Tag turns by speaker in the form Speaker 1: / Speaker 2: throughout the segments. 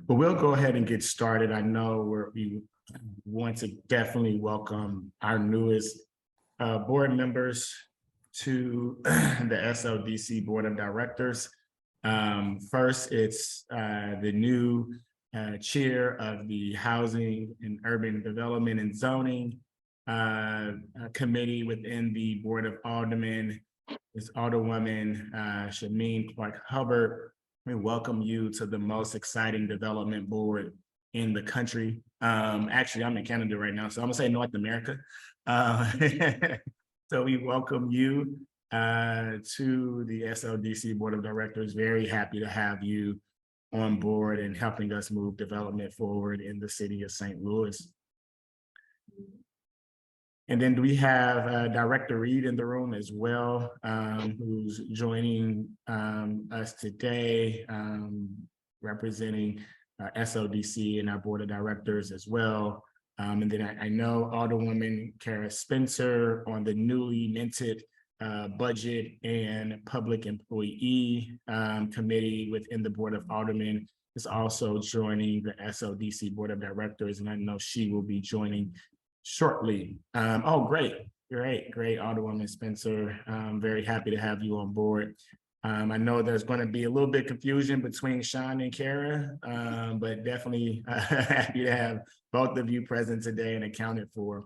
Speaker 1: But we'll go ahead and get started. I know we want to definitely welcome our newest board members to the SLDC Board of Directors. First, it's the new chair of the Housing and Urban Development and Zoning committee within the Board of Aldermen. It's Alderwoman Shameen Clark-Hubbard. We welcome you to the most exciting development board in the country. Actually, I'm in Canada right now, so I'm gonna say North America. So we welcome you to the SLDC Board of Directors. Very happy to have you on board and helping us move development forward in the city of St. Louis. And then we have Director Reed in the room as well, who's joining us today, representing SLDC and our Board of Directors as well. And then I know Alderwoman Kara Spencer on the newly minted Budget and Public Employee Committee within the Board of Aldermen is also joining the SLDC Board of Directors, and I know she will be joining shortly. Oh, great, Alderwoman Spencer. I'm very happy to have you on board. I know there's going to be a little bit confusion between Sean and Kara, but definitely happy to have both of you present today and accounted for.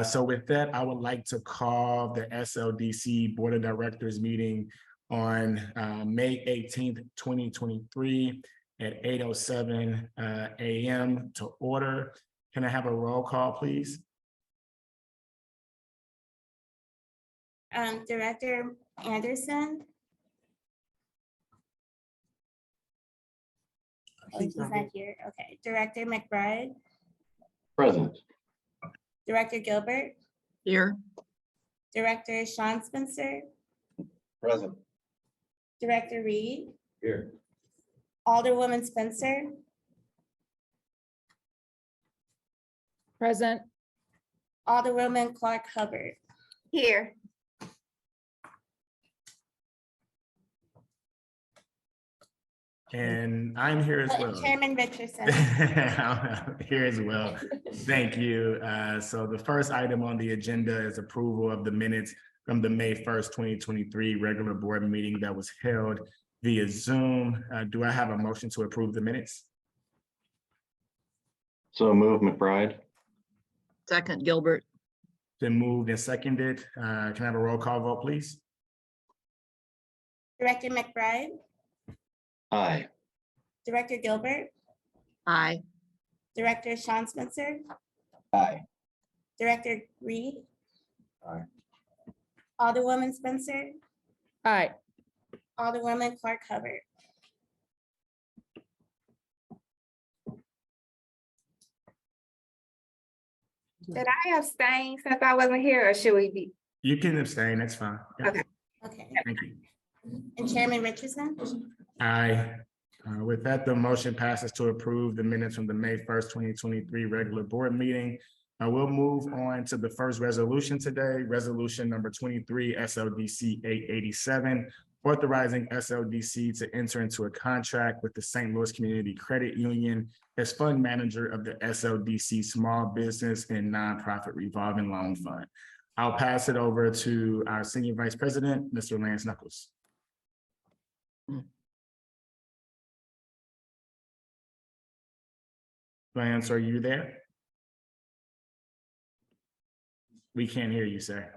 Speaker 1: So with that, I would like to call the SLDC Board of Directors meeting on May 18th, 2023 at 8:07 a.m. to order. Can I have a roll call, please?
Speaker 2: Director Anderson. Oh, he's not here. Okay. Director McBride.
Speaker 3: Present.
Speaker 2: Director Gilbert.
Speaker 4: Here.
Speaker 2: Director Sean Spencer.
Speaker 3: Present.
Speaker 2: Director Reed.
Speaker 3: Here.
Speaker 2: Alderwoman Spencer.
Speaker 4: Present.
Speaker 2: Alderwoman Clark-Hubbard.
Speaker 4: Here.
Speaker 1: And I'm here as well.
Speaker 2: Chairman Richardson.
Speaker 1: I'm here as well. Thank you. So the first item on the agenda is approval of the minutes from the May 1st, 2023 regular board meeting that was held via Zoom. Do I have a motion to approve the minutes?
Speaker 3: So move, McBride.
Speaker 4: Second, Gilbert.
Speaker 1: Been moved and seconded. Can I have a roll call vote, please?
Speaker 2: Director McBride.
Speaker 3: Aye.
Speaker 2: Director Gilbert.
Speaker 4: Aye.
Speaker 2: Director Sean Spencer.
Speaker 3: Aye.
Speaker 2: Director Reed.
Speaker 3: Aye.
Speaker 2: Alderwoman Spencer.
Speaker 4: Aye.
Speaker 2: Alderwoman Clark-Hubbard.
Speaker 5: Did I abstain since I wasn't here, or should we be?
Speaker 1: You can abstain, that's fine. Yeah.
Speaker 5: Okay.
Speaker 2: Okay.
Speaker 1: Thank you.
Speaker 2: And Chairman Richardson.
Speaker 1: Aye. With that, the motion passes to approve the minutes from the May 1st, 2023 regular board meeting. We'll move on to the first resolution today, resolution number 23 SLDC 887, authorizing SLDC to enter into a contract with the St. Louis Community Credit Union as fund manager of the SLDC Small Business and Nonprofit Revolving Loan Fund. I'll pass it over to our Senior Vice President, Mr. Lance Knuckles. Lance, are you there? We can't hear you, sir.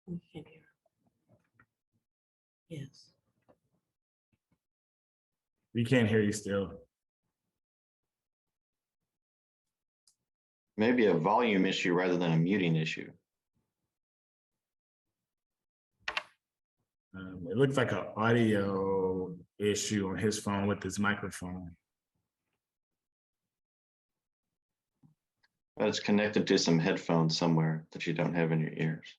Speaker 4: We can hear. Yes.
Speaker 1: We can't hear you still.
Speaker 3: Maybe a volume issue rather than a muting issue.
Speaker 1: It looks like an audio issue on his phone with his microphone.
Speaker 3: It's connected to some headphones somewhere that you don't have in your ears.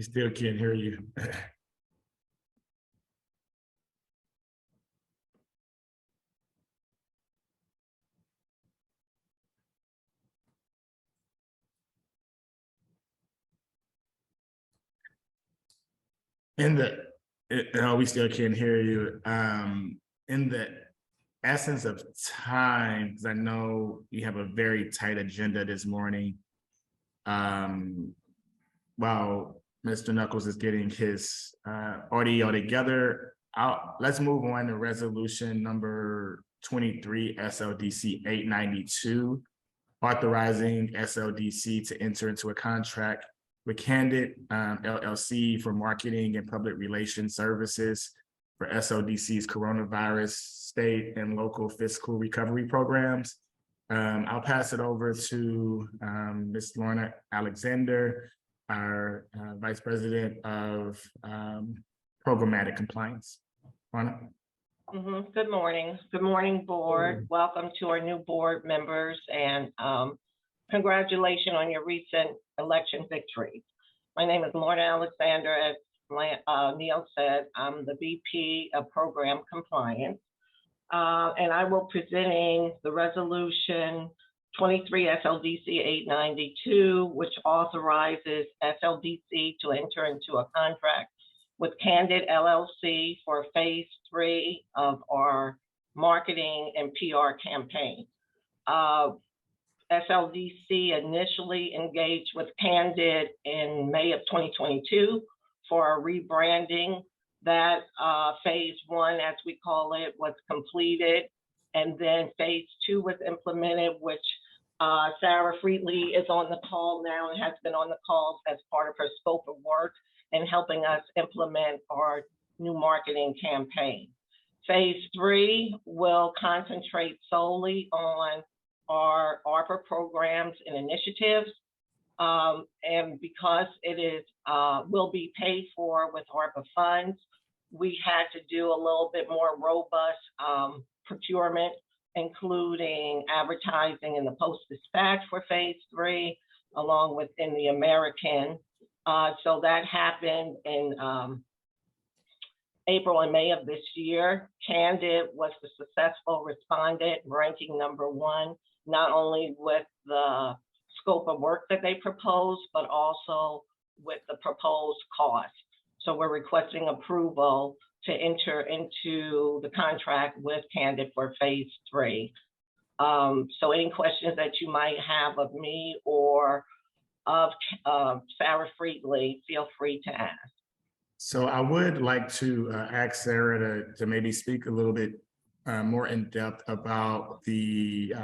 Speaker 1: We still can't hear you. No, we still can't hear you. In the essence of time, because I know you have a very tight agenda this morning. While Mr. Knuckles is getting his audio together, let's move on to resolution number 23, SLDC 892, authorizing SLDC to enter into a contract with Candid LLC for marketing and public relations services for SLDC's coronavirus state and local fiscal recovery programs. I'll pass it over to Ms. Lorna Alexander, our Vice President of Programmatic Compliance. Lorna?
Speaker 6: Good morning. Good morning, board. Welcome to our new board members, and congratulations on your recent election victory. My name is Lorna Alexander. As Neil said, I'm the VP of Program Compliance, and I will be presenting the resolution 23 SLDC 892, which authorizes SLDC to enter into a contract with Candid LLC for phase 3 of our marketing and PR campaign. SLDC initially engaged with Candid in May of 2022 for a rebranding. That phase 1, as we call it, was completed, and then phase 2 was implemented, which Sarah Friedley is on the call now and has been on the calls as part of her scope of work and helping us implement our new marketing campaign. Phase 3 will concentrate solely on our ARPA programs and initiatives. And because it is will be paid for with ARPA funds, we had to do a little bit more robust procurement, including advertising in the Post-Dispatch for phase 3, along with in the American. So that happened in April and May of this year. Candid was the successful respondent, ranking #1, not only with the scope of work that they proposed, but also with the proposed cost. So we're requesting approval to enter into the contract with Candid for phase 3. So any questions that you might have of me or of Sarah Friedley, feel free to ask.
Speaker 1: So I would like to ask Sarah to maybe speak a little bit more in depth about the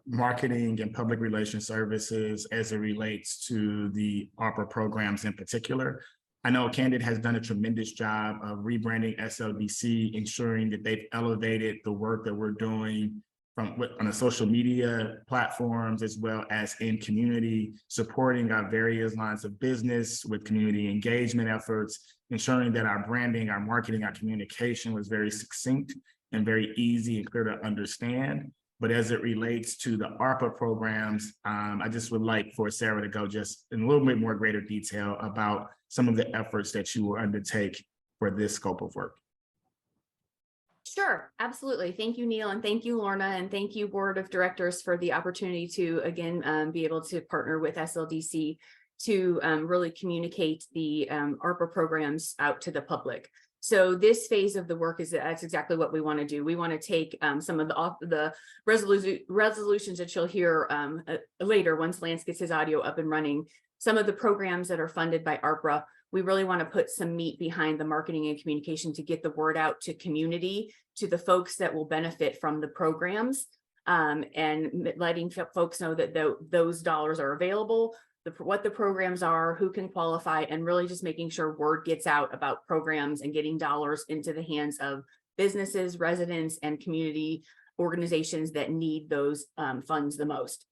Speaker 1: marketing and public relations services as it relates to the ARPA programs in particular. I know Candid has done a tremendous job of rebranding SLDC, ensuring that they've elevated the work that we're doing on the social media platforms, as well as in community, supporting our various lines of business with community engagement efforts, ensuring that our branding, our marketing, our communication was very succinct and very easy and clear to understand. But as it relates to the ARPA programs, I just would like for Sarah to go just in a little bit more greater detail about some of the efforts that you will undertake for this scope of work.
Speaker 7: Sure, absolutely. Thank you, Neil, and thank you, Lorna, and thank you, Board of Directors, for the opportunity to, again, be able to partner with SLDC to really communicate the ARPA programs out to the public. So this phase of the work that's exactly what we want to do. We want to take some of the resolutions that you'll hear later once Lance gets his audio up and running. Some of the programs that are funded by ARPA, we really want to put some meat behind the marketing and communication to get the word out to community, to the folks that will benefit from the programs, and letting folks know that those dollars are available, what the programs are, who can qualify, and really just making sure word gets out about programs and getting dollars into the hands of businesses, residents, and community organizations that need those funds the most.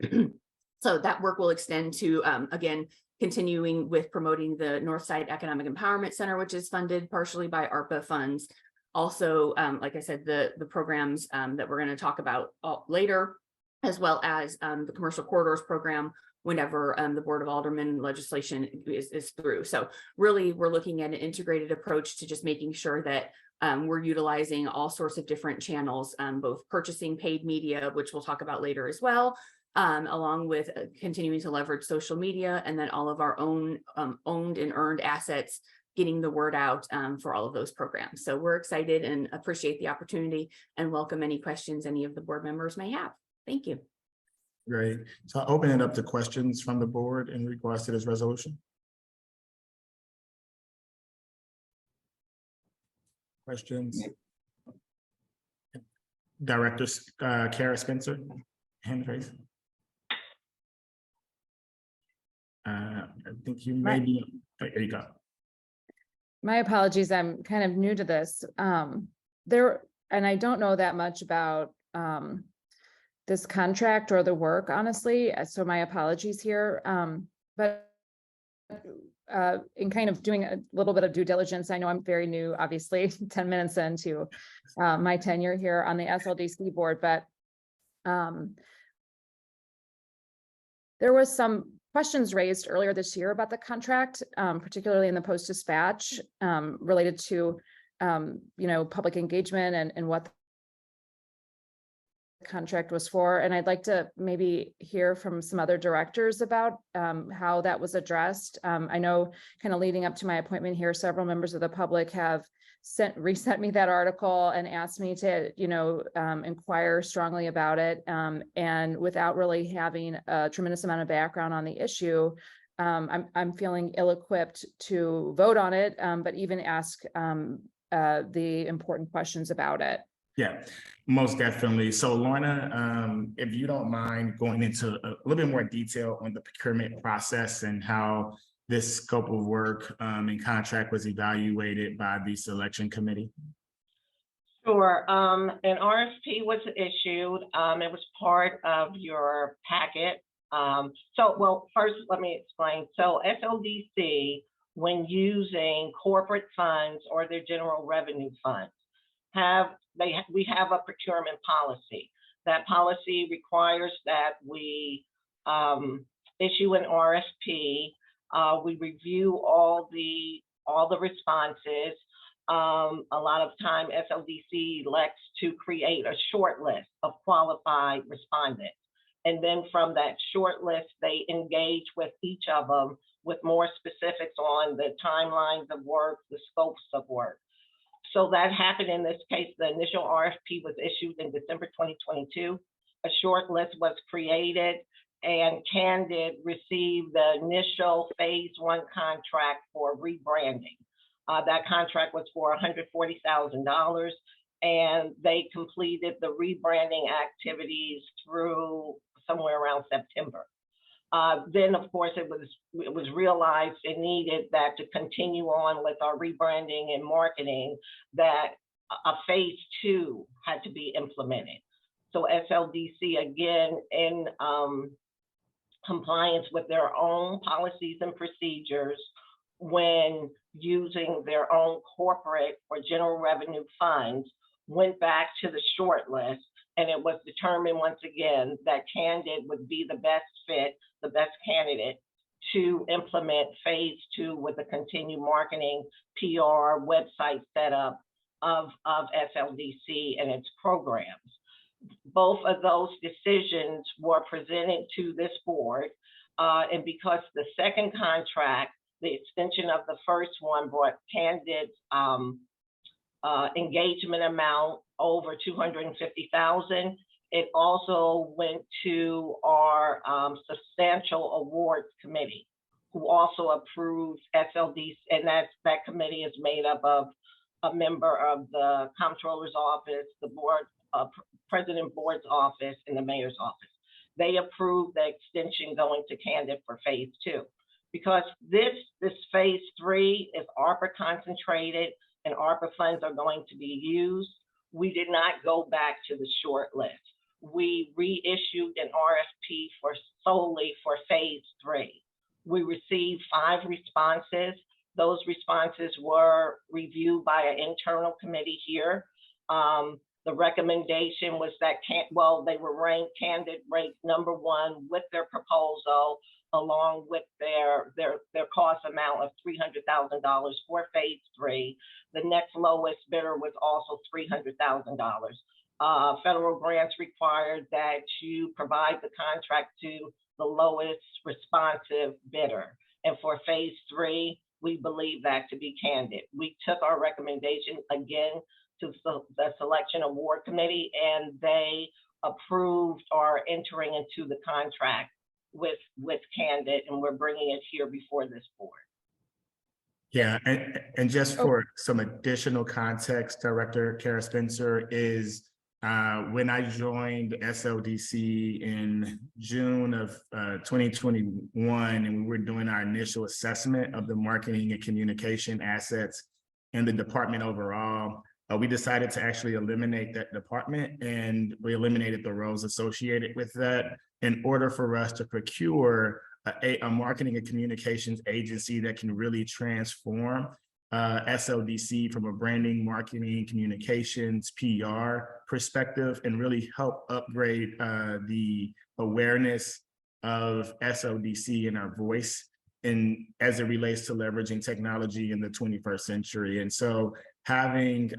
Speaker 7: So that work will extend to, again, continuing with promoting the Northside Economic Empowerment Center, which is funded partially by ARPA funds. Also, like I said, the programs that we're going to talk about later, as well as the Commercial Corridors program, whenever the Board of Aldermen legislation is through. So really, we're looking at an integrated approach to just making sure that we're utilizing all sorts of different channels, both purchasing paid media, which we'll talk about later as well, along with continuing to leverage social media, and then all of our own owned and earned assets, getting the word out for all of those programs. So we're excited and appreciate the opportunity and welcome any questions any of the board members may have. Thank you.
Speaker 1: Great. So I'll open it up to questions from the board in regards to this resolution. Questions? Director Kara Spencer, hand raised. I think you may be, there you go.
Speaker 8: My apologies, I'm kind of new to this. And I don't know that much about this contract or the work, honestly, so my apologies here. But in kind of doing a little bit of due diligence, I know I'm very new, obviously, 10 minutes into my tenure here on the SLDC board, but there was some questions raised earlier this year about the contract, particularly in the Post-Dispatch, related to public engagement and what the contract was for. And I'd like to maybe hear from some other directors about how that was addressed. I know kind of leading up to my appointment here, several members of the public have resent me that article and asked me to, inquire strongly about it. And without really having a tremendous amount of background on the issue, I'm feeling ill-equipped to vote on it, but even ask the important questions about it.
Speaker 1: Yeah, most definitely. So Lorna, if you don't mind going into a little bit more detail on the procurement process and how this scope of work and contract was evaluated by the selection committee.
Speaker 6: Sure. An RFP was issued. It was part of your packet. First, let me explain. So SLDC, when using corporate funds or their general revenue funds, we have a procurement policy. That policy requires that we issue an RFP. We review all the responses. A lot of time SLDC elects to create a short list of qualified respondents. And then from that short list, they engage with each of them with more specifics on the timelines of work, the scopes of work. So that happened in this case. The initial RFP was issued in December 2022. A short list was created, and Candid received the initial phase 1 contract for rebranding. That contract was for $140,000, and they completed the rebranding activities through somewhere around September. Then, of course, it was realized it needed that to continue on with our rebranding and marketing, that a phase 2 had to be implemented. So SLDC, again, in compliance with their own policies and procedures, when using their own corporate or general revenue funds, went back to the short list, and it was determined once again that Candid would be the best fit, the best candidate to implement phase 2 with the continued marketing, PR, website setup of SLDC and its programs. Both of those decisions were presented to this board, and because the second contract, the extension of the first one, brought Candid's engagement amount over $250,000. It also went to our substantial awards committee, who also approved SLDC, and that committee is made up of a member of the comptroller's office, the board, president board's office, and the mayor's office. They approved the extension going to Candid for phase 2. Because this phase 3 is ARPA concentrated and ARPA funds are going to be used, we did not go back to the short list. We reissued an RFP solely for phase 3. We received 5 responses. Those responses were reviewed by an internal committee here. The recommendation was that, they were ranked Candid ranked #1 with their proposal along with their cost amount of $300,000 for phase 3. The next lowest bidder was also $300,000. Federal grants required that you provide the contract to the lowest responsive bidder. And for phase 3, we believe that to be Candid. We took our recommendation again to the Selection Award Committee, and they approved our entering into the contract with Candid, and we're bringing it here before this board.
Speaker 1: Yeah, and just for some additional context, Director Kara Spencer, is when I joined SLDC in June of 2021, and we were doing our initial assessment of the marketing and communication assets in the department overall, we decided to actually eliminate that department, and we eliminated the roles associated with that in order for us to procure a marketing and communications agency that can really transform SLDC from a branding, marketing, communications, PR perspective, and really help upgrade the awareness of SLDC and our voice as it relates to leveraging technology in the 21st century. And so having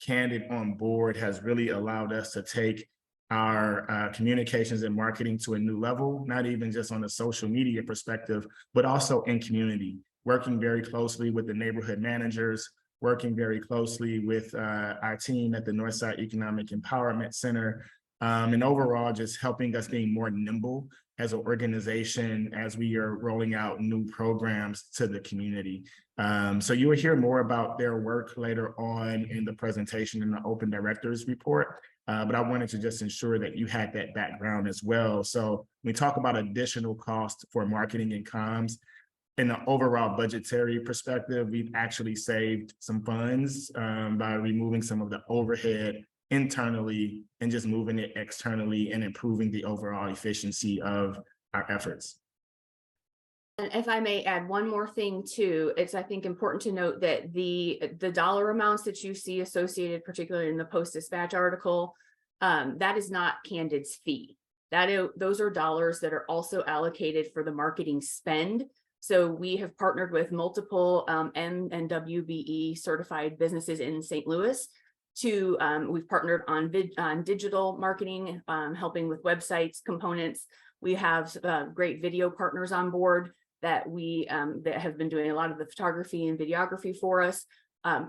Speaker 1: Candid on board has really allowed us to take our communications and marketing to a new level, not even just on a social media perspective, but also in community, working very closely with the neighborhood managers, working very closely with our team at the Northside Economic Empowerment Center, and overall just helping us being more nimble as an organization as we are rolling out new programs to the community. So you will hear more about their work later on in the presentation in the Open Directors Report. But I wanted to just ensure that you had that background as well. So when we talk about additional costs for marketing and comms, in the overall budgetary perspective, we've actually saved some funds by removing some of the overhead internally and just moving it externally and improving the overall efficiency of our efforts.
Speaker 7: And if I may add one more thing too, it's, I think, important to note that the dollar amounts that you see associated, particularly in the Post-Dispatch article, that is not Candid's fee. Those are dollars that are also allocated for the marketing spend. So we have partnered with multiple M and WBE certified businesses in St. Louis we've partnered on digital marketing, helping with websites, components. We have great video partners on board that that have been doing a lot of the photography and videography for us.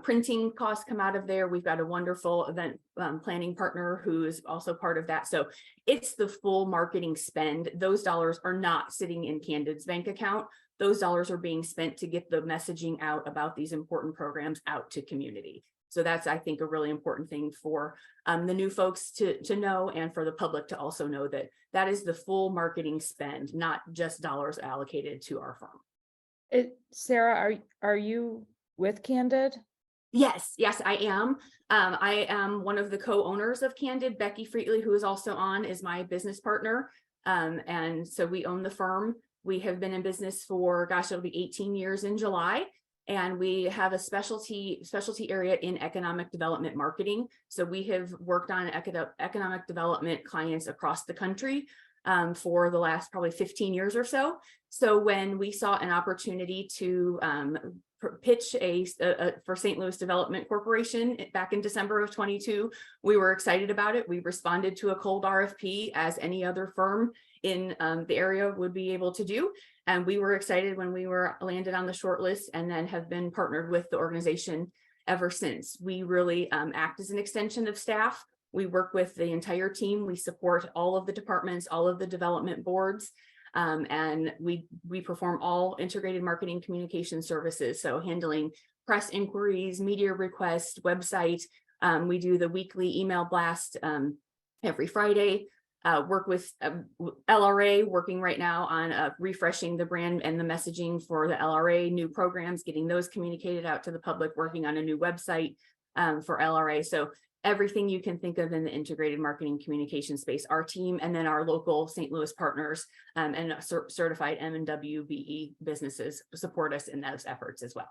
Speaker 7: Printing costs come out of there. We've got a wonderful event planning partner who is also part of that. So it's the full marketing spend. Those dollars are not sitting in Candid's bank account. Those dollars are being spent to get the messaging out about these important programs out to community. So that's, I think, a really important thing for the new folks to know, and for the public to also know that that is the full marketing spend, not just dollars allocated to our firm.
Speaker 8: Sarah, are you with Candid?
Speaker 7: Yes, I am. I am one of the co-owners of Candid. Becky Freetley, who is also on, is my business partner. And so we own the firm. We have been in business for, gosh, it'll be 18 years in July. And we have a specialty area in economic development marketing. So we have worked on economic development clients across the country for the last probably 15 years or so. So when we saw an opportunity to pitch for St. Louis Development Corporation back in December of 22, we were excited about it. We responded to a cold RFP as any other firm in the area would be able to do. And we were excited when we were landed on the short list, and then have been partnered with the organization ever since. We really act as an extension of staff. We work with the entire team. We support all of the departments, all of the development boards, and we perform all integrated marketing communication services. So handling press inquiries, media requests, website. We do the weekly email blast every Friday. Work with LRA, working right now on refreshing the brand and the messaging for the LRA, new programs, getting those communicated out to the public, working on a new website for LRA. So everything you can think of in the integrated marketing communication space, our team, and then our local St. Louis partners and certified M and WBE businesses support us in those efforts as well.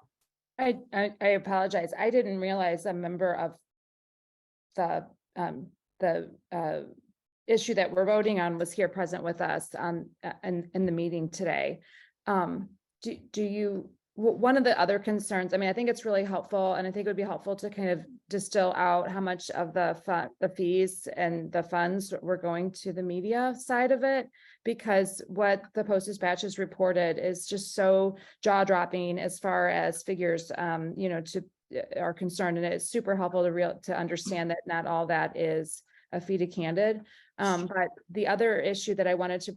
Speaker 8: I apologize. I didn't realize a member of the issue that we're voting on was here present with us in the meeting today. One of the other concerns, I mean, I think it's really helpful, and I think it would be helpful to kind of distill out how much of the fees and the funds were going to the media side of it, because what the Post-Dispatch has reported is just so jaw-dropping as far as figures, are concerned, and it's super helpful to understand that not all that is a fee to Candid. But the other issue that I wanted to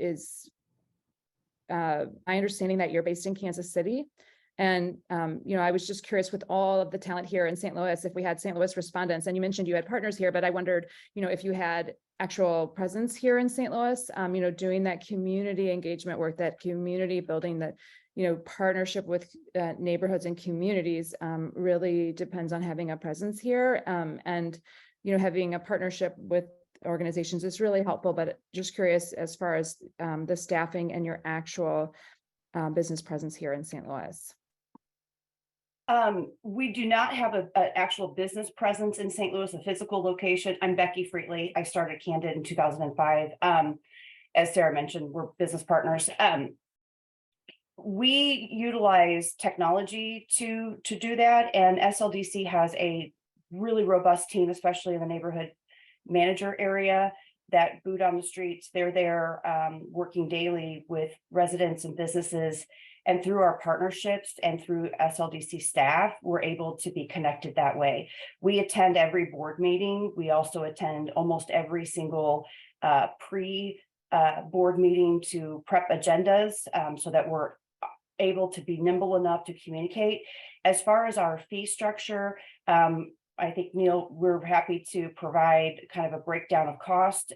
Speaker 8: is my understanding that you're based in Kansas City. And, I was just curious, with all of the talent here in St. Louis, if we had St. Louis respondents, and you mentioned you had partners here, but I wondered, if you had actual presence here in St. Louis, doing that community engagement work, that community building, that, partnership with neighborhoods and communities really depends on having a presence here. And, having a partnership with organizations is really helpful, but just curious as far as the staffing and your actual business presence here in St. Louis.
Speaker 9: We do not have an actual business presence in St. Louis, a physical location. I'm Becky Freetley. I started Candid in 2005. As Sarah mentioned, we're business partners. We utilize technology to do that, and SLDC has a really robust team, especially in the neighborhood manager area, that boot on the streets. They're there working daily with residents and businesses. And through our partnerships and through SLDC staff, we're able to be connected that way. We attend every board meeting. We also attend almost every single pre-board meeting to prep agendas so that we're able to be nimble enough to communicate. As far as our fee structure, I think, Neil, we're happy to provide kind of a breakdown of cost.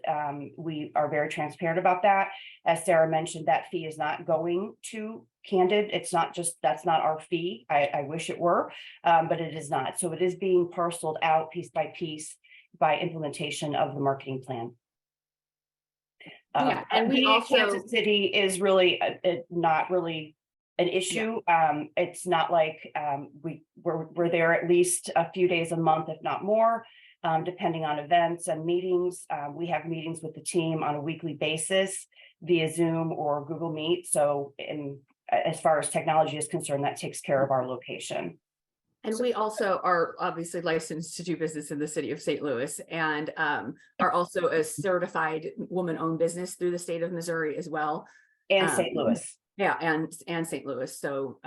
Speaker 9: We are very transparent about that. As Sarah mentioned, that fee is not going to Candid. It's not just, that's not our fee. I wish it were, but it is not. So it is being parceled out piece by piece by implementation of the marketing plan.
Speaker 7: And we also,
Speaker 9: Kansas City is really not really an issue. It's not like we're there at least a few days a month, if not more, depending on events and meetings. We have meetings with the team on a weekly basis via Zoom or Google Meet. So as far as technology is concerned, that takes care of our location.
Speaker 7: and we also are obviously licensed to do business in the city of St. Louis, and are also a certified woman-owned business through the state of Missouri as well.
Speaker 9: And St. Louis.
Speaker 7: Yeah, and St. Louis. So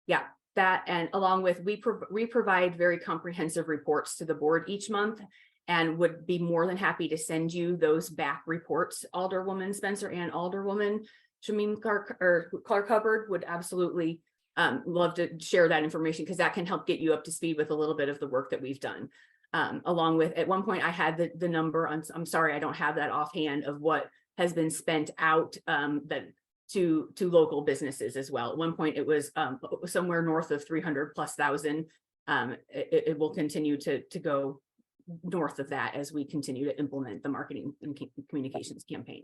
Speaker 7: yeah, that, and along with we provide very comprehensive reports to the board each month, and would be more than happy to send you those back reports. Alderwoman Spencer and Alderwoman Shameen Clark Hubbard would absolutely love to share that information, because that can help get you up to speed with a little bit of the work that we've done. Along with, at one point I had the number on, I'm sorry, I don't have that offhand, of what has been spent out to local businesses as well. At one point it was somewhere north of 300,000+. It will continue to go north of that as we continue to implement the marketing and communications campaign.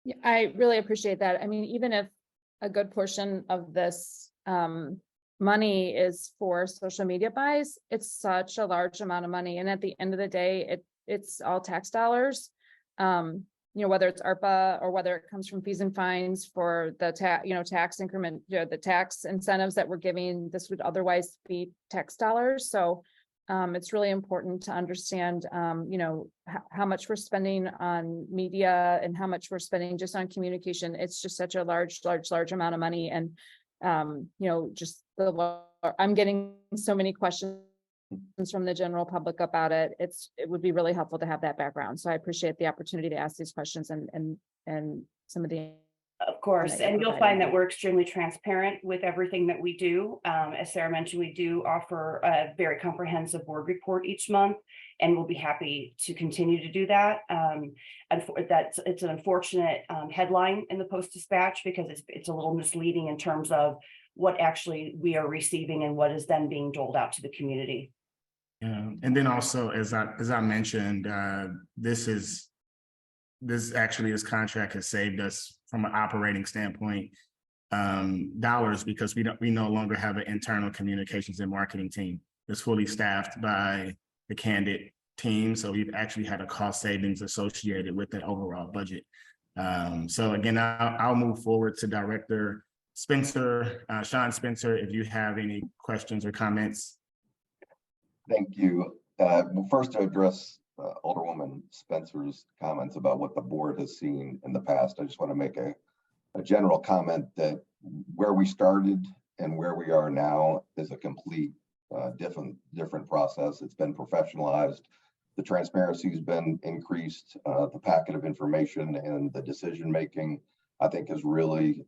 Speaker 8: Yeah, I really appreciate that. I mean, even if a good portion of this money is for social media buys, it's such a large amount of money. And at the end of the day, it's all tax dollars. Whether it's ARPA or whether it comes from fees and fines for the tax increment, the tax incentives that we're giving, this would otherwise be tax dollars. So it's really important to understand, how much we're spending on media and how much we're spending just on communication. It's just such a large amount of money. And, I'm getting so many questions from the general public about it. It would be really helpful to have that background. So I appreciate the opportunity to ask these questions and some of the.
Speaker 9: Of course, and you'll find that we're extremely transparent with everything that we do. As Sarah mentioned, we do offer a very comprehensive board report each month, and we'll be happy to continue to do that. It's an unfortunate headline in the Post-Dispatch, because it's a little misleading in terms of what actually we are receiving and what is then being doled out to the community.
Speaker 1: And then also, as I mentioned, this contract has saved us from an operating standpoint dollars, because we no longer have an internal communications and marketing team. is fully staffed by the candid team. So we've actually had a cost savings associated with the overall budget. So again, I'll move forward to Director Spencer, Sean Spencer, if you have any questions or comments.
Speaker 10: Thank you. Well, first to address Alderwoman Spencer's comments about what the board has seen in the past, I just want to make a general comment that where we started and where we are now is a complete different process. It's been professionalized. The transparency has been increased. The packet of information and the decision making, I think, is really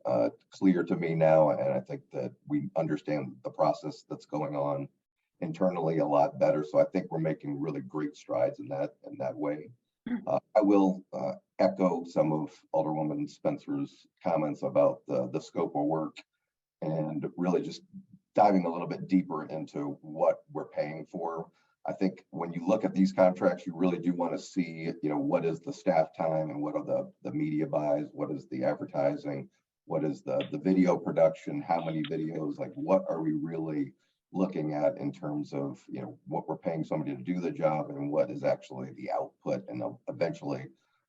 Speaker 10: clear to me now, and I think that we understand the process that's going on internally a lot better. So I think we're making really great strides in that way. I will echo some of Alderwoman Spencer's comments about the scope of work and really just diving a little bit deeper into what we're paying for. I think when you look at these contracts, you really do want to see, what is the staff time and what are the media buys, what is the advertising, what is the video production, how many videos, like what are we really looking at in terms of, what we're paying somebody to do the job and what is actually the output. And eventually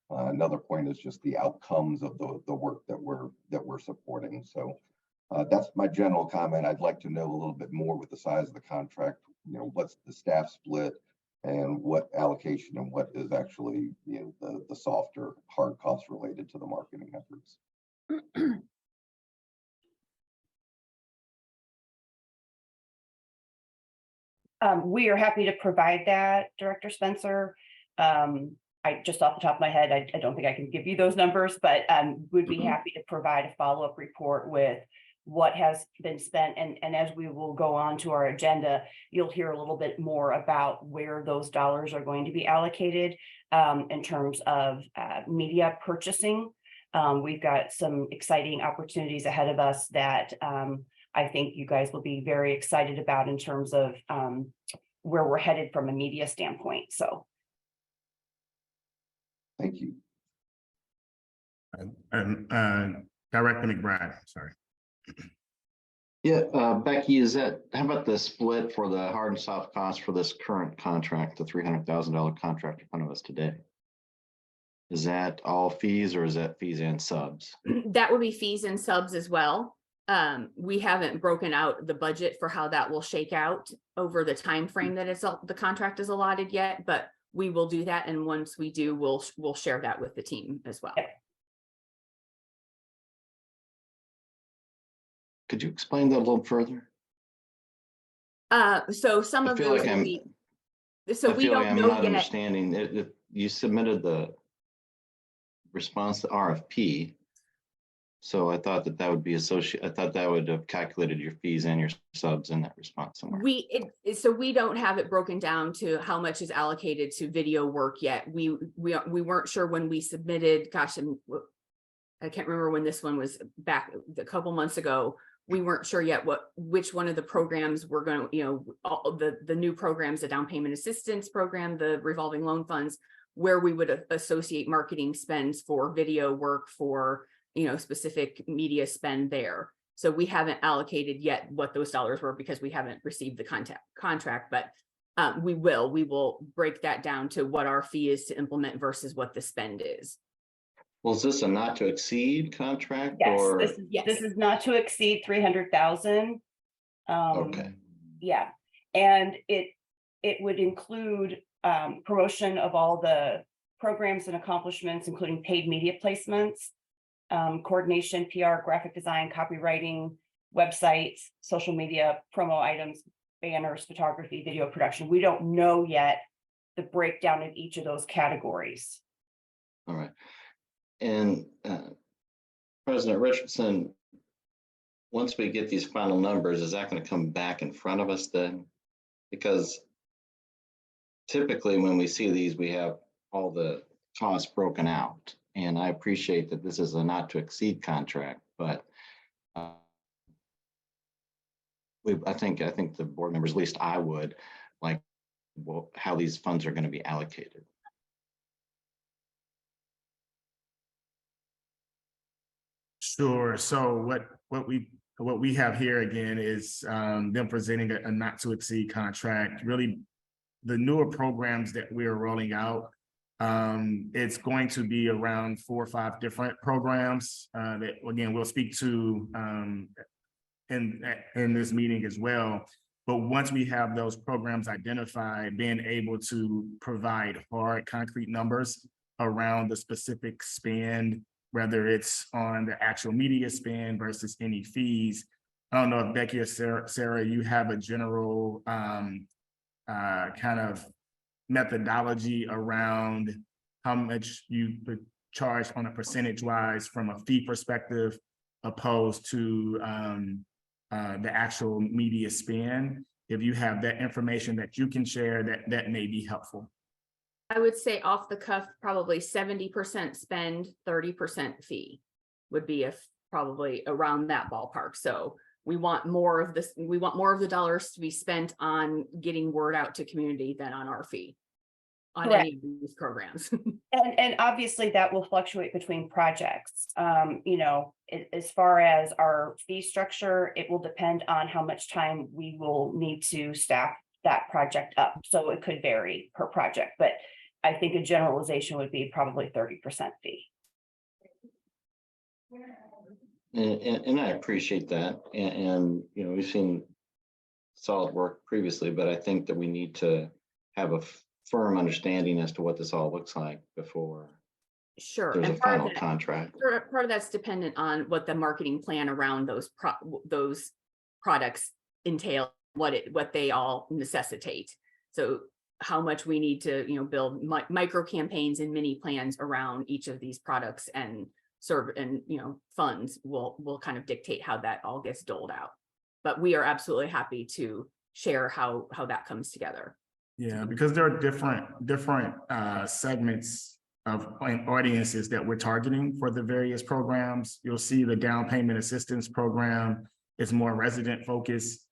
Speaker 10: another point is just the outcomes of the work that we're supporting. So that's my general comment. I'd like to know a little bit more with the size of the contract, what's the staff split and what allocation and what is actually, the softer hard costs related to the marketing efforts.
Speaker 9: We are happy to provide that, Director Spencer. I just off the top of my head, I don't think I can give you those numbers, but would be happy to provide a follow-up report with what has been spent. And as we will go on to our agenda, you'll hear a little bit more about where those dollars are going to be allocated in terms of media purchasing. We've got some exciting opportunities ahead of us that I think you guys will be very excited about in terms of where we're headed from a media standpoint. So.
Speaker 10: Thank you.
Speaker 1: Director McBride, sorry.
Speaker 3: Yeah, Becky, how about the split for the hard and soft costs for this current contract, the $300,000 contract in front of us today? Is that all fees or is that fees and subs?
Speaker 7: That would be fees and subs as well. We haven't broken out the budget for how that will shake out over the time frame that the contract is allotted yet, but we will do that. And once we do, we'll share that with the team as well.
Speaker 3: Could you explain that a little further?
Speaker 7: So some of those will be, so we don't know yet.
Speaker 3: Understanding it. You submitted the response to RFP. So I thought that would be associated. I thought that would have calculated your fees and your subs in that response somewhere.
Speaker 7: So we don't have it broken down to how much is allocated to video work yet. We weren't sure when we submitted. Gosh, I can't remember when this one was back a couple months ago. We weren't sure yet which one of the programs we're going to, all the new programs, the down payment assistance program, the revolving loan funds, where we would associate marketing spends for video work for specific media spend there. So we haven't allocated yet what those dollars were because we haven't received the contract, but we will break that down to what our fee is to implement versus what the spend is.
Speaker 3: Well, is this a not to exceed contract?
Speaker 9: Yes,
Speaker 3: or
Speaker 9: this is not to exceed 300,000.
Speaker 3: Okay.
Speaker 9: Yeah, and it would include promotion of all the programs and accomplishments, including paid media placements, coordination, PR, graphic design, copywriting, websites, social media, promo items, banners, photography, video production. We don't know yet the breakdown of each of those categories.
Speaker 3: All right. And President Richardson, once we get these final numbers, is that going to come back in front of us then? Because typically when we see these, we have all the costs broken out. And I appreciate that this is a not to exceed contract, but I think the board members, at least I would like how these funds are going to be allocated.
Speaker 1: Sure. So what we what we have here again is them presenting a not to exceed contract. Really, the newer programs that we are rolling out, it's going to be around 4 or 5 different programs that, again, we'll speak to in this meeting as well. But once we have those programs identified, being able to provide hard, concrete numbers around the specific spend, whether it's on the actual media spend versus any fees. I don't know if Becky or Sarah, you have a general kind of methodology around how much you would charge on a percentage wise from a fee perspective, opposed to the actual media spend. If you have that information that you can share, that may be helpful.
Speaker 7: I would say off the cuff, probably 70% spend, 30% fee would be probably around that ballpark. So we want more of this, we want more of the dollars to be spent on getting word out to community than on our fee on
Speaker 9: Correct.
Speaker 7: any of these programs.
Speaker 9: And obviously that will fluctuate between projects. You know, as far as our fee structure, it will depend on how much time we will need to staff that project up. So it could vary per project, but I think a generalization would be probably 30% fee.
Speaker 3: And I appreciate that. And, you know, we've seen solid work previously, but I think that we need to have a firm understanding as to what this all looks like before
Speaker 7: Sure.
Speaker 3: there's a
Speaker 7: And part of
Speaker 3: final
Speaker 7: that-
Speaker 3: contract.
Speaker 7: Part of that's dependent on what the marketing plan around those products entail, what they all necessitate. So how much we need to, you know, build micro campaigns and mini plans around each of these products and serve, and, you know, funds will kind of dictate how that all gets doled out. But we are absolutely happy to share how that comes together.
Speaker 1: Yeah, because there are different segments of audiences that we're targeting for the various programs. You'll see the down payment assistance program is more resident focused.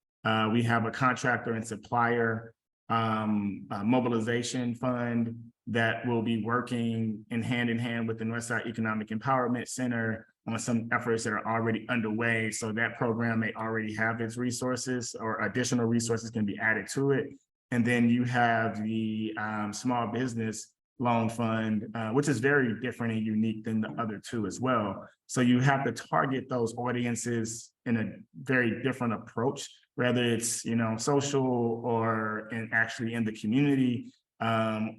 Speaker 1: We have a contractor and supplier mobilization fund that will be working in hand with the Northside Economic Empowerment Center on some efforts that are already underway. So that program may already have its resources, or additional resources can be added to it. And then you have the small business loan fund, which is very different and unique than the other two as well. So you have to target those audiences in a very different approach, whether it's, you know, social or actually in the community,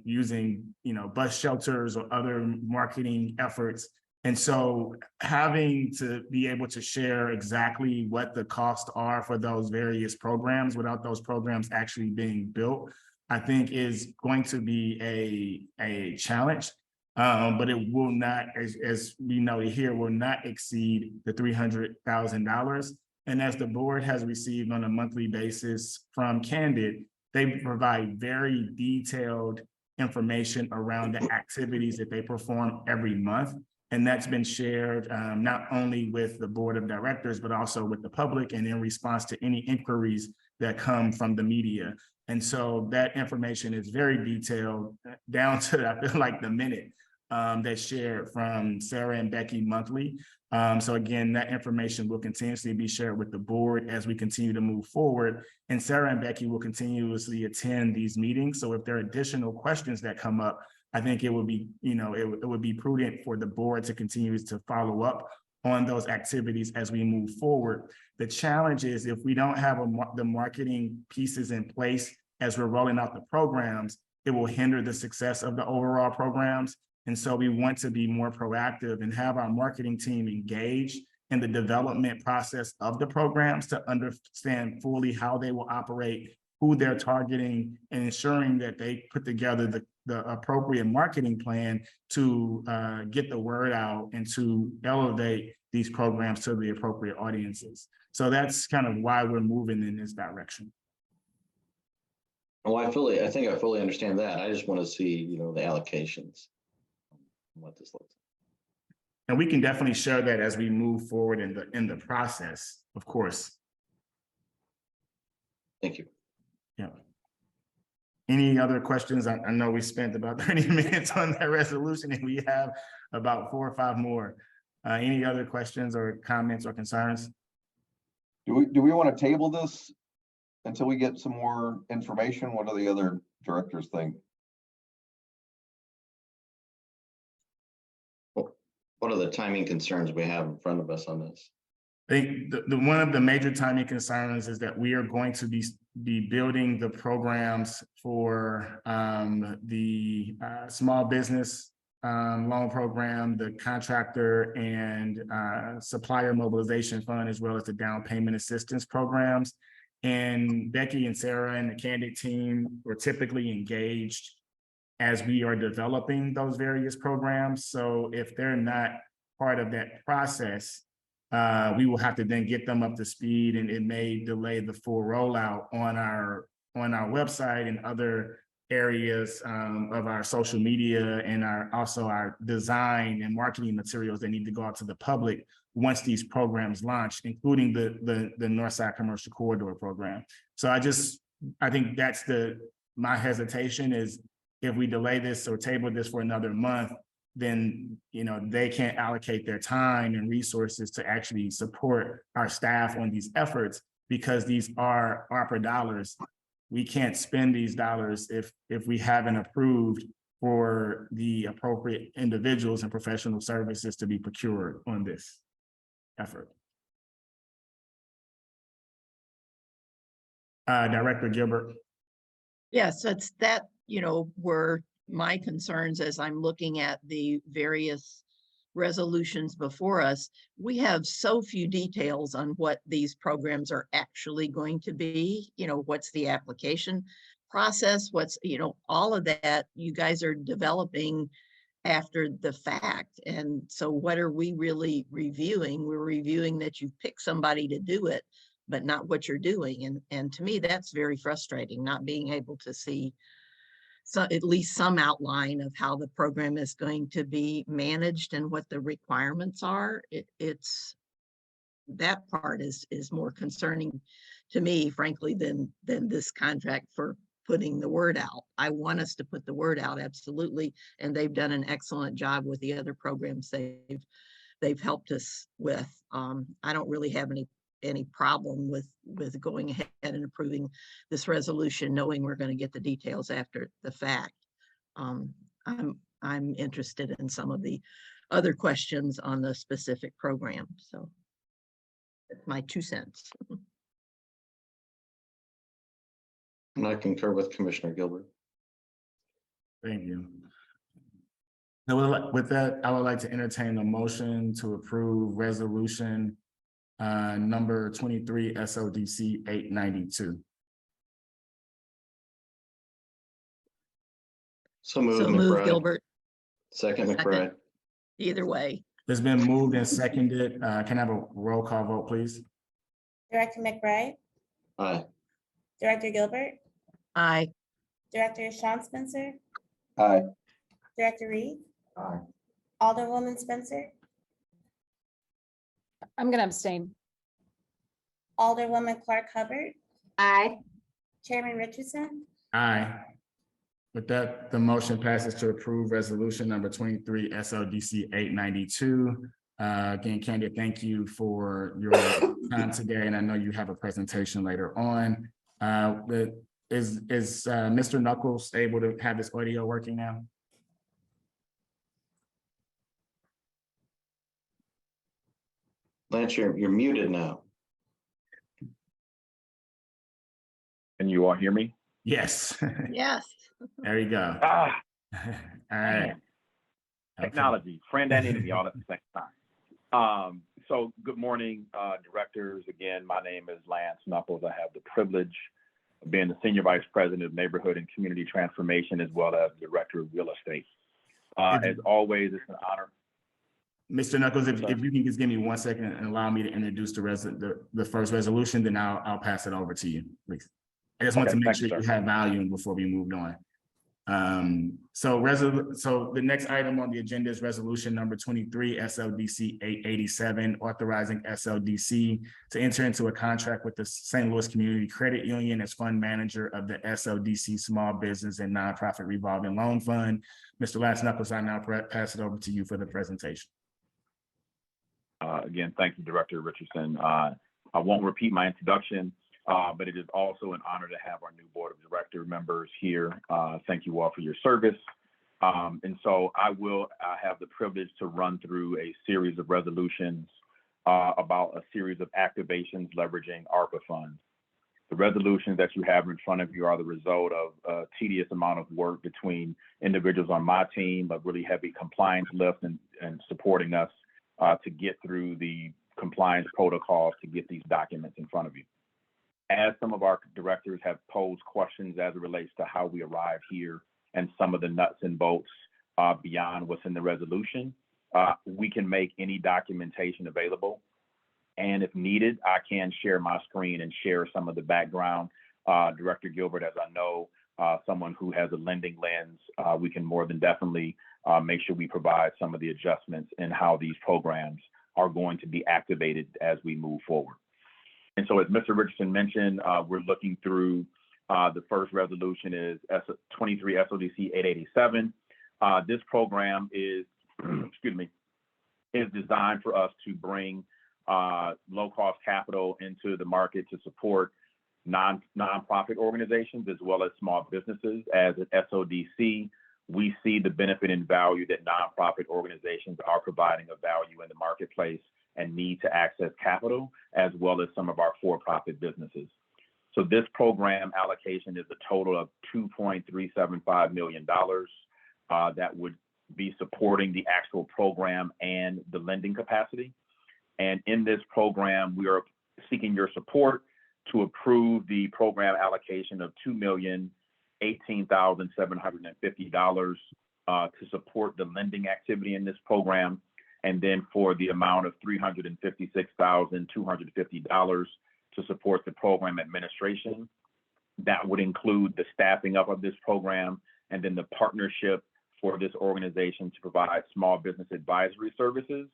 Speaker 1: using, you know, bus shelters or other marketing efforts. And so having to be able to share exactly what the costs are for those various programs without those programs actually being built, I think is going to be a challenge. But it will not, as we know here, will not exceed the $300,000. And as the board has received on a monthly basis from Candid, they provide very detailed information around the activities that they perform every month. And that's been shared not only with the board of directors, but also with the public and in response to any inquiries that come from the media. And so that information is very detailed down to, I feel like, the minute that's shared from Sarah and Becky monthly. So again, that information will continuously be shared with the board as we continue to move forward. And Sarah and Becky will continuously attend these meetings. So if there are additional questions that come up, I think it would be, you know, it would be prudent for the board to continue to follow up on those activities as we move forward. The challenge is if we don't have the marketing pieces in place as we're rolling out the programs, it will hinder the success of the overall programs. And so we want to be more proactive and have our marketing team engaged in the development process of the programs to understand fully how they will operate, who they're targeting, and ensuring that they put together the appropriate marketing plan to get the word out and to elevate these programs to the appropriate audiences. So that's kind of why we're moving in this direction.
Speaker 3: Well, I think I fully understand that. I just want to see, you know, the allocations, what this looks like.
Speaker 1: And we can definitely share that as we move forward in the process, of course.
Speaker 3: Thank you.
Speaker 1: Yeah. Any other questions? I know we spent about 30 minutes on that resolution and we have about 4 or 5 more. Any other questions or comments or concerns?
Speaker 10: do we want to table this until we get some more information? What do the other directors think?
Speaker 3: What are the timing concerns we have in front of us on this?
Speaker 1: I think the one of the major timing concerns is that we are going to be building the programs for the small business loan program, the contractor and supplier mobilization fund, as well as the down payment assistance programs. And Becky and Sarah and the candidate team were typically engaged as we are developing those various programs. So if they're not part of that process, we will have to then get them up to speed, and it may delay the full rollout on our website and other areas of our social media and also our design and marketing materials that need to go out to the public once these programs launch, including the Northside Commercial Corridor program. So I think that's my hesitation is, if we delay this or table this for another month, then they can't allocate their time and resources to actually support our staff on these efforts, because these are ARPA dollars. We can't spend these dollars if we haven't approved for the appropriate individuals and professional services to be procured on this effort. Director Gilbert.
Speaker 4: Yes, it's that, were my concerns as I'm looking at the various resolutions before us. We have so few details on what these programs are actually going to be, what's the application process, what's, all of that you guys are developing after the fact. And so what are we really reviewing? We're reviewing that you pick somebody to do it, but not what you're doing. And to me, that's very frustrating, not being able to see at least some outline of how the program is going to be managed and what the requirements are. It's that part is more concerning to me, frankly, than this contract for putting the word out. I want us to put the word out, absolutely, and they've done an excellent job with the other programs they've helped us with. I don't really have any problem with going ahead and approving this resolution, knowing we're going to get the details after the fact. I'm interested in some of the other questions on the specific program. So that's my 2 cents.
Speaker 3: And I concur with Commissioner Gilbert.
Speaker 1: Thank you. So with that, I would like to entertain a motion to approve resolution number 23 SLDC 892.
Speaker 3: So moved,
Speaker 4: So move,
Speaker 3: McBride.
Speaker 4: Gilbert.
Speaker 3: Second,
Speaker 4: Second.
Speaker 3: McBride.
Speaker 4: Either way.
Speaker 1: It's been moved and seconded. Can I have a roll call vote, please?
Speaker 2: Director McBride,
Speaker 3: Aye.
Speaker 2: Director Gilbert,
Speaker 4: Aye.
Speaker 2: Director Sean Spencer,
Speaker 10: Aye.
Speaker 2: Director Reed,
Speaker 3: Aye.
Speaker 2: Alderwoman Spencer,
Speaker 8: I'm gonna abstain.
Speaker 2: Alderwoman Clark Hubbard,
Speaker 5: Aye.
Speaker 2: Chairman Richardson,
Speaker 1: Aye. With that, the motion passes to approve resolution number 23 SLDC 892. Again, candidate, thank you for your time today, and I know you have a presentation later on. Is Mr. Knuckles able to have his audio working now?
Speaker 3: Lance, you're muted now.
Speaker 11: Can you all hear me?
Speaker 1: Yes.
Speaker 4: Yes.
Speaker 1: There you go.
Speaker 11: Ah,
Speaker 1: All right.
Speaker 11: man. Technology, friend and enemy all at the same time. So good morning, directors. Again, my name is Lance Knuckles. I have the privilege of being the Senior Vice President of Neighborhood and Community Transformation, as well as Director of Real Estate. As always, it's an honor.
Speaker 1: Mr. Knuckles, if you can just give me 1 second and allow me to introduce the first resolution, then I'll pass it over to you, please. I just want to make sure you have value before we moved on. So the next item on the agenda is resolution number 23 SLDC 887, authorizing SLDC to enter into a contract with the St. Louis Community Credit Union as fund manager of the SLDC Small Business and Nonprofit Revolving Loan Fund. Mr. Lance Knuckles, I now pass it over to you for the presentation.
Speaker 11: Again, thank you, Director Richardson. I won't repeat my introduction, but it is also an honor to have our new board of director members here. Thank you all for your service. And so I will have the privilege to run through a series of resolutions about a series of activations leveraging ARPA funds. The resolutions that you have in front of you are the result of a tedious amount of work between individuals on my team, a really heavy compliance lift and supporting us to get through the compliance protocols to get these documents in front of you. As some of our directors have posed questions as it relates to how we arrived here and some of the nuts and bolts beyond what's in the resolution, we can make any documentation available. And if needed, I can share my screen and share some of the background. Director Gilbert, as I know, someone who has a lending lens, we can more than definitely make sure we provide some of the adjustments in how these programs are going to be activated as we move forward. And so as Mr. Richardson mentioned, we're looking through the first resolution is 23 SLDC 887. This program is, excuse me, is designed for us to bring low-cost capital into the market to support nonprofit organizations as well as small businesses. As an SLDC, we see the benefit and value that nonprofit organizations are providing a value in the marketplace and need to access capital, as well as some of our for-profit businesses. So this program allocation is a total of $2.375 million that would be supporting the actual program and the lending capacity. And in this program, we are seeking your support to approve the program allocation of $2,018,750 to support the lending activity in this program. And then for the amount of $356,250 to support the program administration. That would include the staffing up of this program and then the partnership for this organization to provide small business advisory services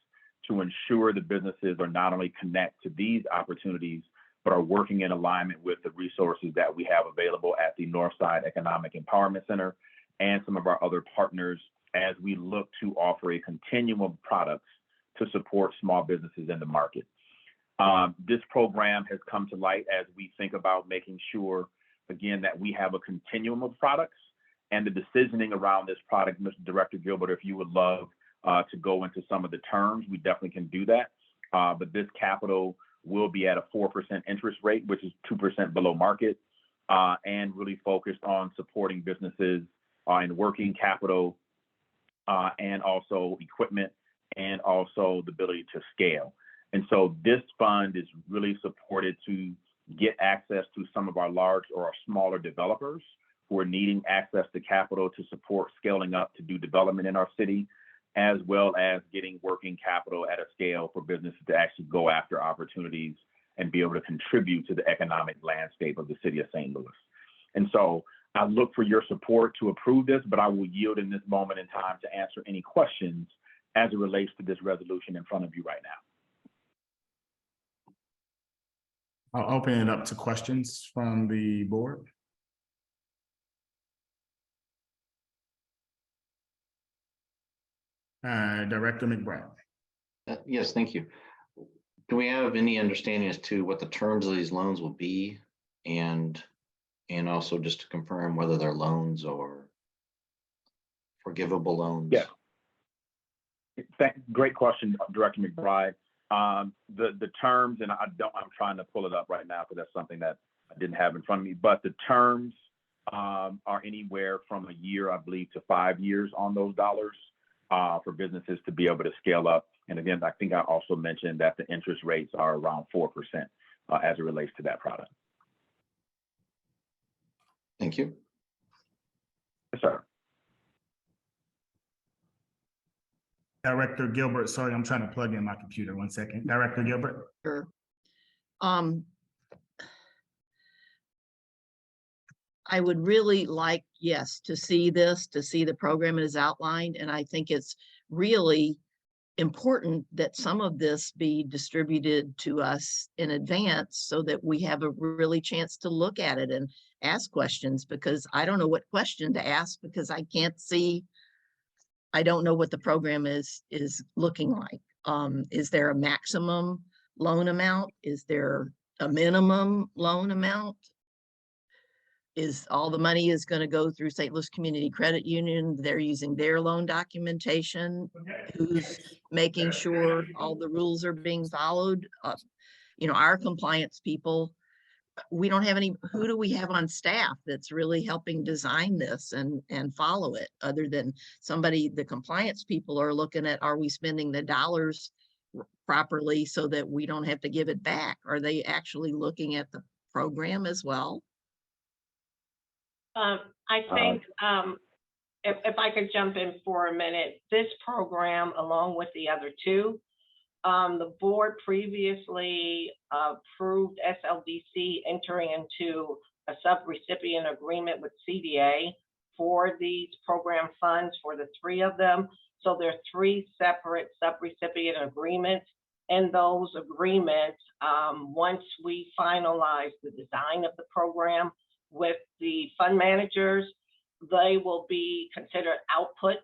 Speaker 11: to ensure the businesses are not only connect to these opportunities, but are working in alignment with the resources that we have available at the Northside Economic Empowerment Center and some of our other partners as we look to offer a continuum of products to support small businesses in the market. This program has come to light as we think about making sure, again, that we have a continuum of products and the decisioning around this product. Mr. Director Gilbert, if you would love to go into some of the terms, we definitely can do that. But this capital will be at a 4% interest rate, which is 2% below market, and really focused on supporting businesses in working capital and also equipment and also the ability to scale. And so this fund is really supported to get access to some of our large or our smaller developers who are needing access to capital to support scaling up to do development in our city, as well as getting working capital at a scale for businesses to actually go after opportunities and be able to contribute to the economic landscape of the city of St. Louis. And so I look for your support to approve this, but I will yield in this moment in time to answer any questions as it relates to this resolution in front of you right now.
Speaker 1: I'll open it up to questions from the board. Director McBride.
Speaker 3: Yes, thank you. Do we have any understanding as to what the terms of these loans will be, and also just to confirm whether they're loans or forgivable loans?
Speaker 11: Yeah. Great question, Director McBride. The terms, and I'm trying to pull it up right now because that's something that I didn't have in front of me, but the terms are anywhere from a year, I believe, to 5 years on those dollars for businesses to be able to scale up. And again, I think I also mentioned that the interest rates are around 4% as it relates to that product.
Speaker 3: Thank you.
Speaker 11: Yes, sir.
Speaker 1: Director Gilbert, sorry, I'm trying to plug in my computer. 1 second. Director Gilbert.
Speaker 4: Sure. I would really like, yes, to see this, to see the program as outlined. And I think it's really important that some of this be distributed to us in advance so that we have a really chance to look at it and ask questions, because I don't know what question to ask because I can't see. I don't know what the program is looking like. Is there a maximum loan amount? Is there a minimum loan amount? Is all the money is going to go through St. Louis Community Credit Union? They're using their loan documentation. Who's making sure all the rules are being followed? You know, our compliance people, we don't have any, who do we have on staff that's really helping design this and follow it, other than somebody, the compliance people are looking at, are we spending the dollars properly so that we don't have to give it back? Are they actually looking at the program as well?
Speaker 6: I think if I could jump in for a minute, this program, along with the other two, the board previously approved SLDC entering into a sub-recipient agreement with CDA for these program funds for the three of them. So there are three separate sub-recipient agreements. In those agreements, once we finalize the design of the program with the fund managers, they will be considered outputs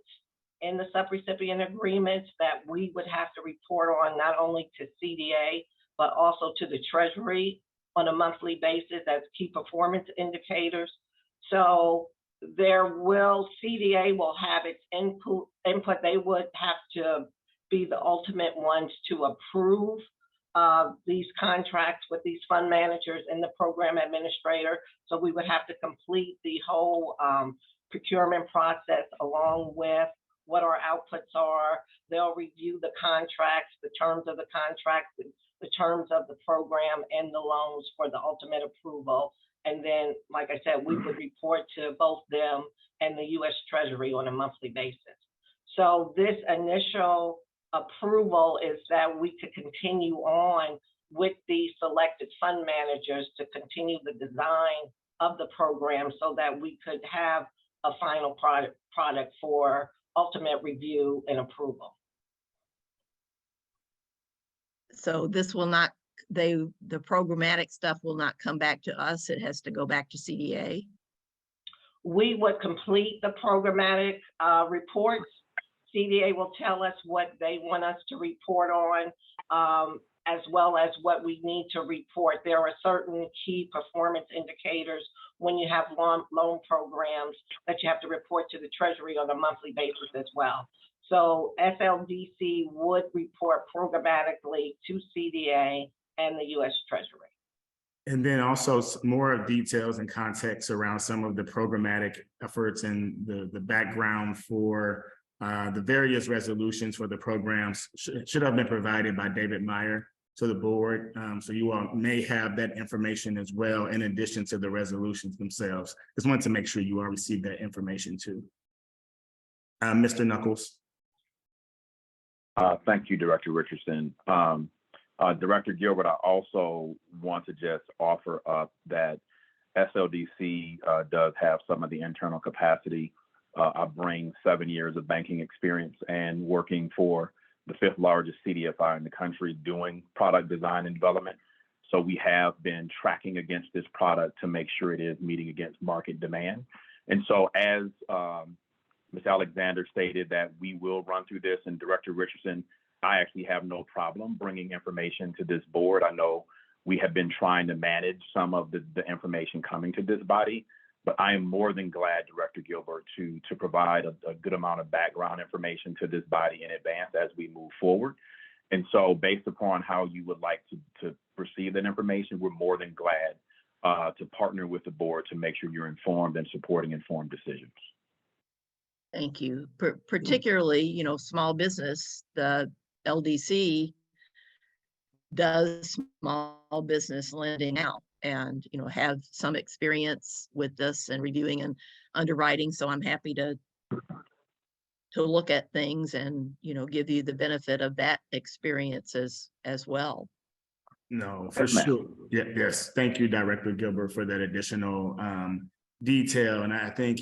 Speaker 6: in the sub-recipient agreements that we would have to report on, not only to CDA, but also to the Treasury on a monthly basis as key performance indicators. So CDA will have its input. They would have to be the ultimate ones to approve these contracts with these fund managers and the program administrator. So we would have to complete the whole procurement process along with what our outputs are. They'll review the contracts, the terms of the contracts, the terms of the program and the loans for the ultimate approval. And then, like I said, we would report to both them and the U.S. Treasury on a monthly basis. So this initial approval is that we could continue on with the selected fund managers to continue the design of the program so that we could have a final product for ultimate review and approval.
Speaker 4: So this will not, the programmatic stuff will not come back to us. It has to go back to CDA.
Speaker 6: We would complete the programmatic reports. CDA will tell us what they want us to report on, as well as what we need to report. There are certain key performance indicators when you have loan programs that you have to report to the Treasury on a monthly basis as well. So SLDC would report programmatically to CDA and the U.S. Treasury.
Speaker 1: And then also more details and context around some of the programmatic efforts and the background for the various resolutions for the programs should have been provided by David Meyer to the board. So you all may have that information as well, in addition to the resolutions themselves. Just wanted to make sure you all received that information too. Mr. Knuckles.
Speaker 11: Thank you, Director Richardson. Director Gilbert, I also want to just offer up that SLDC does have some of the internal capacity. I bring 7 years of banking experience and working for the 5th largest CDFI in the country doing product design and development. So we have been tracking against this product to make sure it is meeting against market demand. And so as Ms. Alexander stated that we will run through this, and Director Richardson, I actually have no problem bringing information to this board. I know we have been trying to manage some of the information coming to this body, but I am more than glad, Director Gilbert, to provide a good amount of background information to this body in advance as we move forward. And so based upon how you would like to receive that information, we're more than glad to partner with the board to make sure you're informed and supporting informed decisions.
Speaker 4: Thank you. Particularly, you know, small business, the LDC does small business lending out and, you know, have some experience with this and reviewing and underwriting. So I'm happy to look at things and, you know, give you the benefit of that experience as well.
Speaker 1: No, for sure. Yeah, yes. Thank you, Director Gilbert, for that additional detail. And I think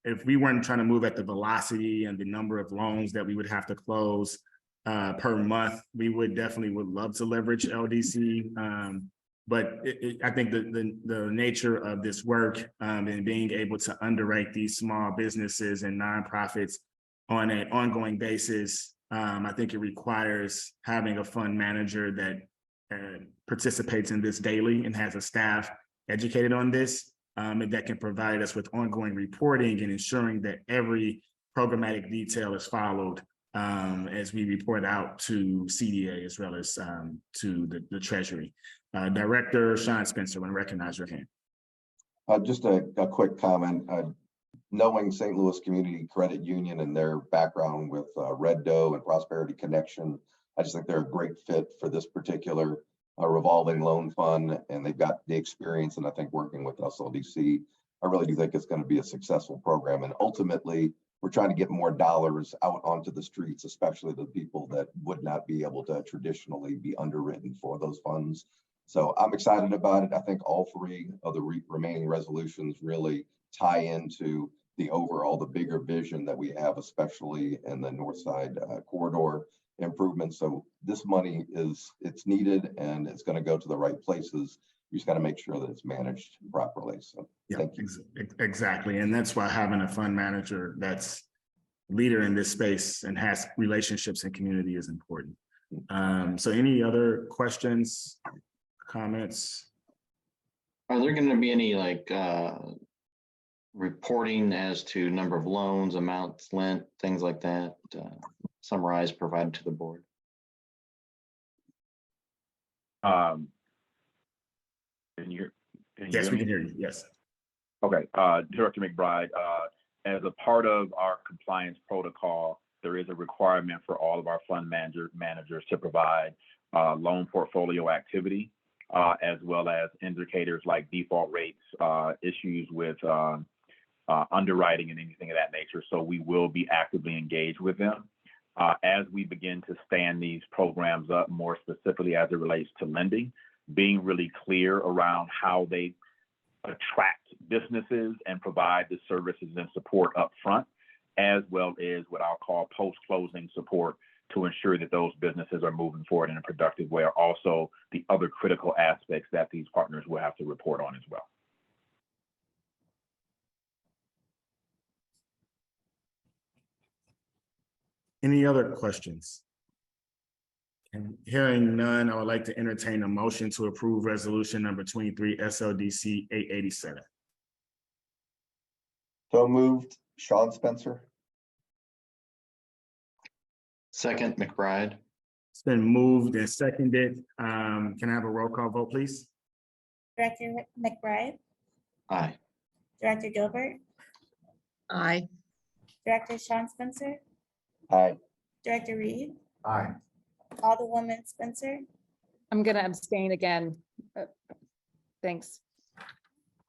Speaker 1: if we weren't trying to move at the velocity and the number of loans that we would have to close per month, we would love to leverage LDC. But I think the nature of this work and being able to underwrite these small businesses and nonprofits on an ongoing basis I think it requires having a fund manager that participates in this daily and has a staff educated on this, and that can provide us with ongoing reporting and ensuring that every programmatic detail is followed as we report out to CDA as well as to the Treasury. Director Sean Spencer, I want to recognize your hand.
Speaker 10: Just a quick comment. Knowing St. Louis Community Credit Union and their background with Red Doe and Prosperity Connection, I just think they're a great fit for this particular revolving loan fund, and they've got the experience. And I think working with SLDC, I really do think it's going to be a successful program. And ultimately, we're trying to get more dollars out onto the streets, especially the people that would not be able to traditionally be underwritten for those funds. So I'm excited about it. I think all three of the remaining resolutions really tie into the overall, the bigger vision that we have, especially in the North Side corridor improvements. So this money it's needed and it's going to go to the right places. You just got to make sure that it's managed properly. So
Speaker 1: yeah,
Speaker 10: thank you.
Speaker 1: Exactly. And that's why having a fund manager that's leader in this space and has relationships in community is important. So any other questions, comments?
Speaker 3: Are there going to be any reporting as to number of loans, amounts lent, things like that, summarized, provided to the board?
Speaker 1: Yes, we can hear you. Yes.
Speaker 11: Okay, Director McBride, as a part of our compliance protocol, there is a requirement for all of our fund managers to provide loan portfolio activity, as well as indicators like default rates, issues with underwriting and anything of that nature. So we will be actively engaged with them. As we begin to stand these programs up, more specifically as it relates to lending, being really clear around how they attract businesses and provide the services and support up front, as well as what I'll call post-closing support to ensure that those businesses are moving forward in a productive way, are also the other critical aspects that these partners will have to report on as well.
Speaker 1: Any other questions? And hearing none, I would like to entertain a motion to approve resolution number 23 SLDC 887.
Speaker 10: So moved. Sean Spencer.
Speaker 3: Second, McBride.
Speaker 1: It's been moved and seconded. Can I have a roll call vote, please?
Speaker 2: Director McBride,
Speaker 3: Aye.
Speaker 2: Director Gilbert,
Speaker 4: Aye.
Speaker 2: Director Sean Spencer,
Speaker 10: Aye.
Speaker 2: Director Reed,
Speaker 1: Aye.
Speaker 2: Alderwoman Spencer,
Speaker 8: I'm going to abstain again. Thanks.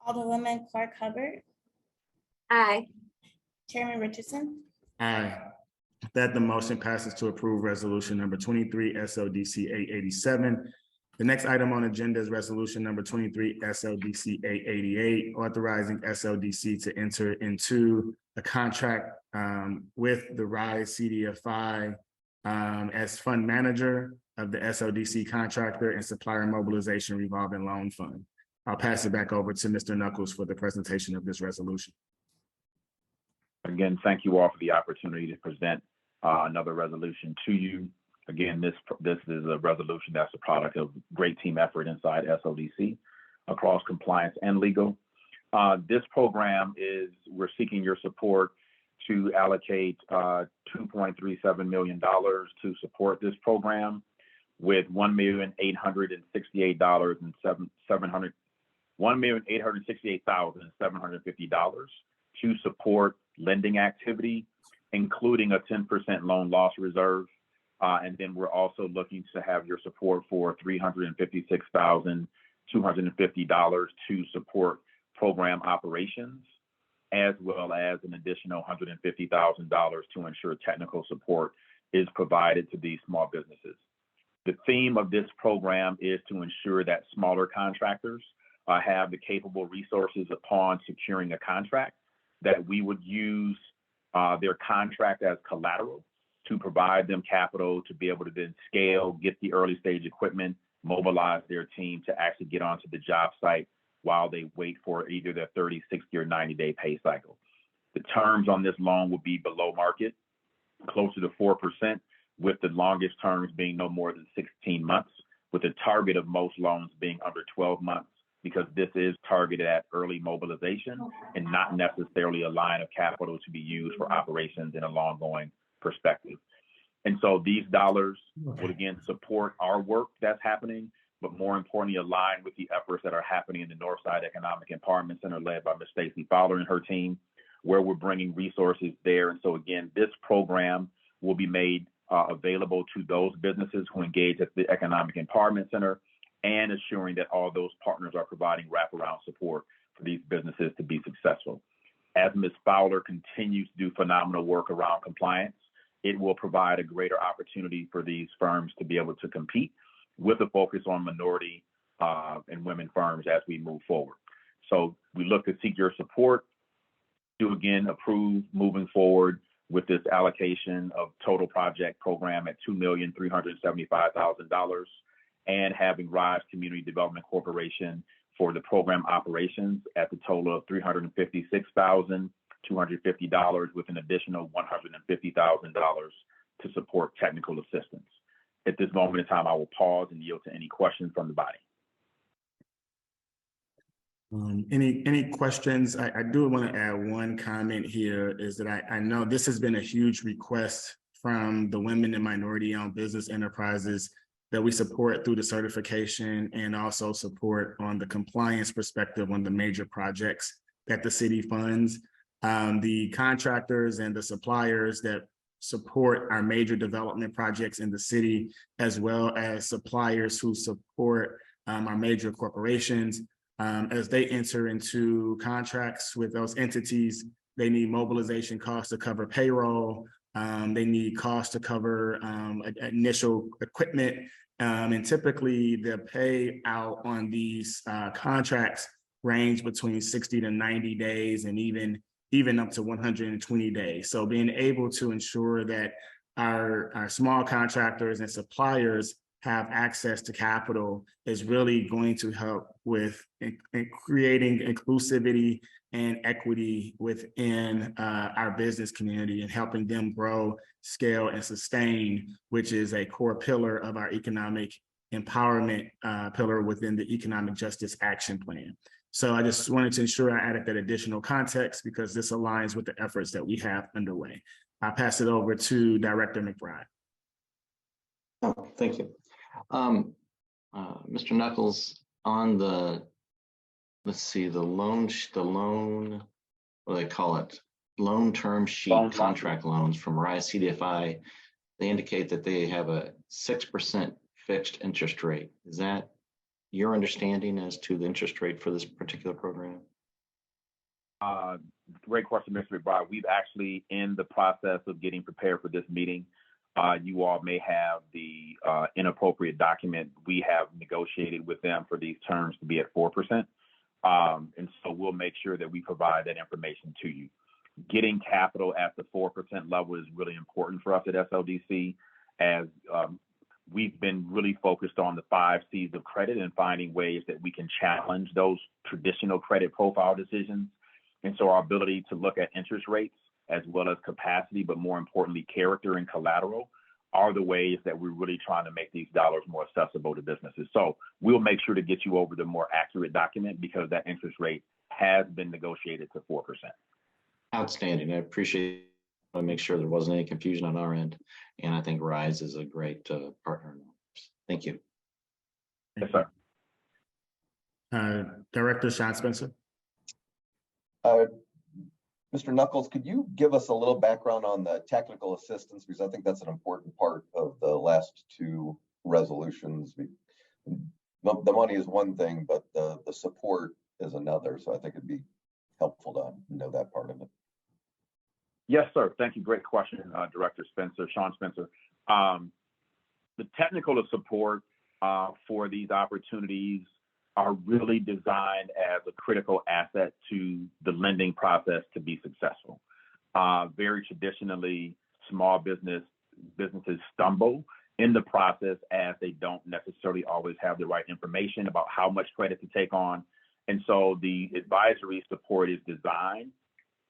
Speaker 2: Alderwoman Clark Hubbard,
Speaker 5: Aye.
Speaker 2: Chairman Richardson.
Speaker 1: Aye. That the motion passes to approve resolution number 23 SLDC 887. The next item on agenda is resolution number 23 SLDC 888, authorizing SLDC to enter into a contract with the RISE CDFI as fund manager of the SLDC contractor and supplier mobilization revolving loan fund. I'll pass it back over to Mr. Knuckles for the presentation of this resolution.
Speaker 11: Again, thank you all for the opportunity to present another resolution to you. Again, this is a resolution that's a product of great team effort inside SLDC across compliance and legal. This program we're seeking your support to allocate $2.37 million to support this program, with $1,868,750 to support lending activity, including a 10% loan loss reserve. And then we're also looking to have your support for $356,250 to support program operations, as well as an additional $150,000 to ensure technical support is provided to these small businesses. The theme of this program is to ensure that smaller contractors have the capable resources upon securing a contract, that we would use their contract as collateral to provide them capital to be able to then scale, get the early stage equipment, mobilize their team to actually get onto the job site while they wait for either their 30, 60, or 90-day pay cycle. The terms on this loan will be below market, closer to 4%, with the longest terms being no more than 16 months, with a target of most loans being under 12 months, because this is targeted at early mobilization and not necessarily a line of capital to be used for operations in a long-going perspective. And so these dollars would again support our work that's happening, but more importantly, align with the efforts that are happening in the Northside Economic Empowerment Center led by Ms. Stacy Fowler and her team, where we're bringing resources there. And so again, this program will be made available to those businesses who engage at the Economic Empowerment Center, and assuring that all those partners are providing wraparound support for these businesses to be successful. As Ms. Fowler continues to do phenomenal work around compliance, it will provide a greater opportunity for these firms to be able to compete with a focus on minority and women firms as we move forward. So we look to seek your support to again approve moving forward with this allocation of total project program at $2,375,000, and having RISE Community Development Corporation for the program operations at the total of $356,250, with an additional $150,000 to support technical assistance. At this moment in time, I will pause and yield to any questions from the body.
Speaker 1: Any questions? I do want to add one comment here, is that I know this has been a huge request from the women and minority-owned business enterprises that we support through the certification, and also support on the compliance perspective on the major projects that the city funds. The contractors and the suppliers that support our major development projects in the city, as well as suppliers who support our major corporations, as they enter into contracts with those entities, they need mobilization costs to cover payroll. They need costs to cover initial equipment. And typically the payout on these contracts range between 60 to 90 days, and even up to 120 days. So being able to ensure that our small contractors and suppliers have access to capital is really going to help with creating inclusivity and equity within our business community, and helping them grow, scale, and sustain, which is a core pillar of our economic empowerment pillar within the Economic Justice Action Plan. So I just wanted to ensure I added that additional context, because this aligns with the efforts that we have underway. I'll pass it over to Director McBride.
Speaker 3: Oh, thank you. Mr. Knuckles, on the, let's see, the loan, what do they call it? Loan term sheet contract loans from RISE CDFI, they indicate that they have a 6% fixed interest rate. Is that your understanding as to the interest rate for this particular program?
Speaker 11: Great question, Mr. McBride. We've actually in the process of getting prepared for this meeting. You all may have the inappropriate document. We have negotiated with them for these terms to be at 4%. And so we'll make sure that we provide that information to you. Getting capital at the 4% level is really important for us at SLDC, as we've been really focused on the 5 C's of credit and finding ways that we can challenge those traditional credit profile decisions. And so our ability to look at interest rates as well as capacity, but more importantly, character and collateral, are the ways that we're really trying to make these dollars more accessible to businesses. So we'll make sure to get you over the more accurate document, because that interest rate has been negotiated to 4%.
Speaker 3: Outstanding. I appreciate it. I want to make sure there wasn't any confusion on our end. And I think RISE is a great partner. Thank you.
Speaker 11: Yes, sir.
Speaker 1: Director Sean Spencer.
Speaker 10: Mr. Knuckles, could you give us a little background on the technical assistance? Because I think that's an important part of the last 2 resolutions. The money is one thing, but the support is another. So I think it'd be helpful to know that part of it.
Speaker 11: Yes, sir. Thank you. Great question, Director Spencer, Sean Spencer. The technical support for these opportunities are really designed as a critical asset to the lending process to be successful. Very traditionally, small businesses stumble in the process, as they don't necessarily always have the right information about how much credit to take on. And so the advisory support is designed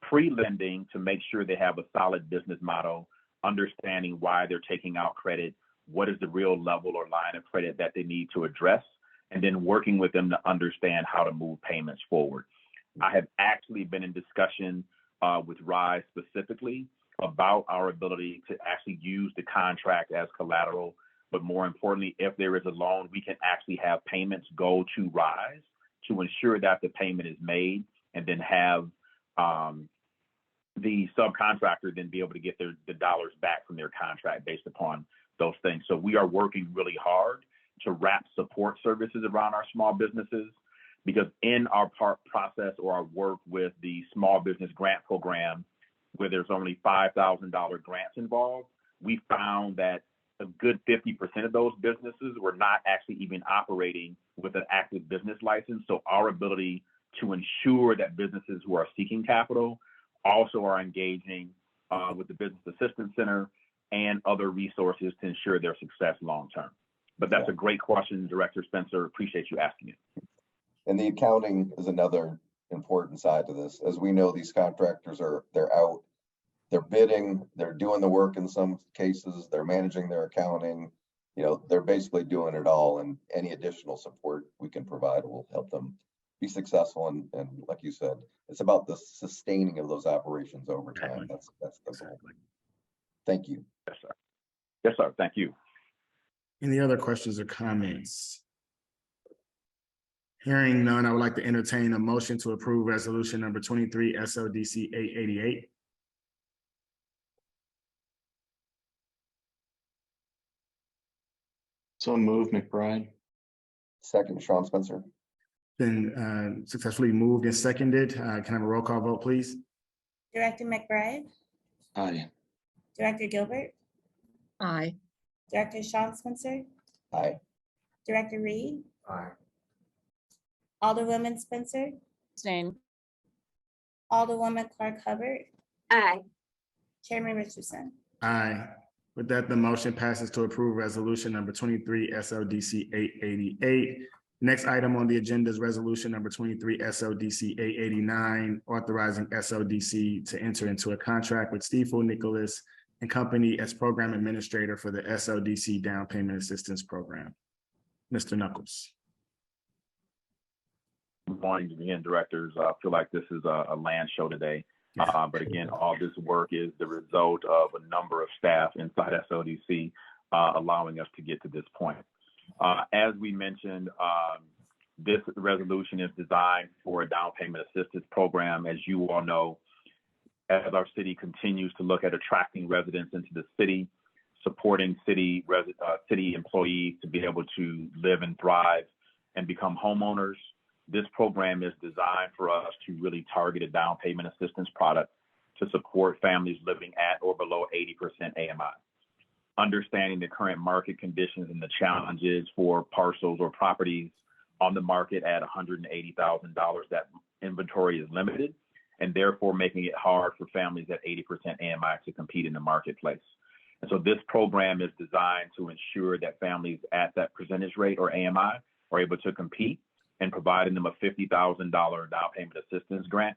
Speaker 11: pre-lending to make sure they have a solid business model understanding why they're taking out credit, what is the real level or line of credit that they need to address, and then working with them to understand how to move payments forward. I have actually been in discussion with RISE specifically about our ability to actually use the contract as collateral, but more importantly, if there is a loan, we can actually have payments go to RISE to ensure that the payment is made, and then have the subcontractor then be able to get the dollars back from their contract based upon those things. So we are working really hard to wrap support services around our small businesses, because in our process or our work with the small business grant program, where there's only $5,000 grants involved, we found that a good 50% of those businesses were not actually even operating with an active business license. So our ability to ensure that businesses who are seeking capital also are engaging with the Business Assistance Center and other resources to ensure their success long-term. But that's a great question, Director Spencer. Appreciate you asking it.
Speaker 10: And the accounting is another important side to this. As we know, these contractors they're out, they're bidding, they're doing the work in some cases, they're managing their accounting, they're basically doing it all, and any additional support we can provide will help them be successful. And like you said, it's about the sustaining of those operations over time. That's the goal. Thank you.
Speaker 11: Yes, sir. Yes, sir. Thank you.
Speaker 1: Any other questions or comments? Hearing none, I would like to entertain a motion to approve resolution number 23 SLDC 888.
Speaker 3: So move, McBride.
Speaker 10: Second, Sean Spencer.
Speaker 1: Been successfully moved and seconded. Can I have a roll call vote, please?
Speaker 2: Director McBride,
Speaker 3: Aye.
Speaker 2: Director Gilbert,
Speaker 4: Aye.
Speaker 2: Director Sean Spencer,
Speaker 10: Aye.
Speaker 2: Director Reed,
Speaker 1: Aye.
Speaker 2: Alderwoman Spencer,
Speaker 8: Abstain.
Speaker 2: Alderwoman Clark Hubbard,
Speaker 5: Aye.
Speaker 2: Chairman Richardson.
Speaker 1: Aye. With that, the motion passes to approve resolution number 23 SLDC 888. Next item on the agenda is resolution number 23 SLDC 889, authorizing SLDC to enter into a contract with Stifel, Nicholas and Company as program administrator for the SLDC Down Payment Assistance Program. Mr. Knuckles.
Speaker 11: Good morning again, directors. I feel like this is a land show today. But again, all this work is the result of a number of staff inside SLDC allowing us to get to this point. As we mentioned, this resolution is designed for a down payment assistance program. As you all know, as our city continues to look at attracting residents into the city, supporting city employees to be able to live and thrive and become homeowners, this program is designed for us to really target a down payment assistance product to support families living at or below 80% AMI. Understanding the current market conditions and the challenges for parcels or properties on the market at $180,000, that inventory is limited, and therefore making it hard for families at 80% AMI to compete in the marketplace. And so this program is designed to ensure that families at that percentage rate or AMI are able to compete, and providing them a $50,000 down payment assistance grant.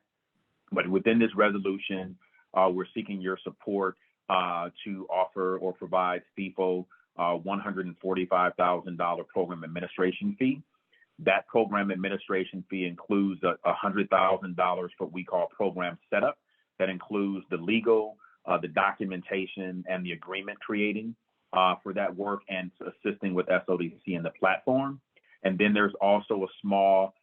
Speaker 11: But within this resolution, we're seeking your support to offer or provide Stifel $145,000 program administration fee. That program administration fee includes $100,000 for what we call program setup. That includes the legal, the documentation, and the agreement creating for that work, and assisting with SLDC and the platform. And then there's also a small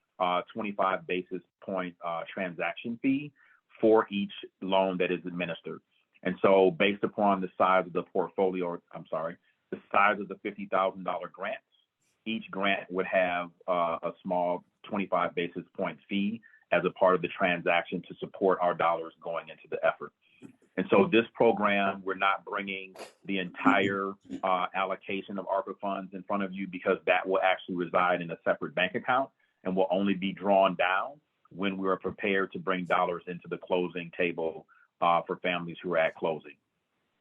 Speaker 11: 25 basis point transaction fee for each loan that is administered. And so based upon the size of the portfolio, the size of the $50,000 grants, each grant would have a small 25 basis point fee as a part of the transaction to support our dollars going into the effort. And so this program, we're not bringing the entire allocation of ARPA funds in front of you, because that will actually reside in a separate bank account and will only be drawn down when we're prepared to bring dollars into the closing table for families who are at closing.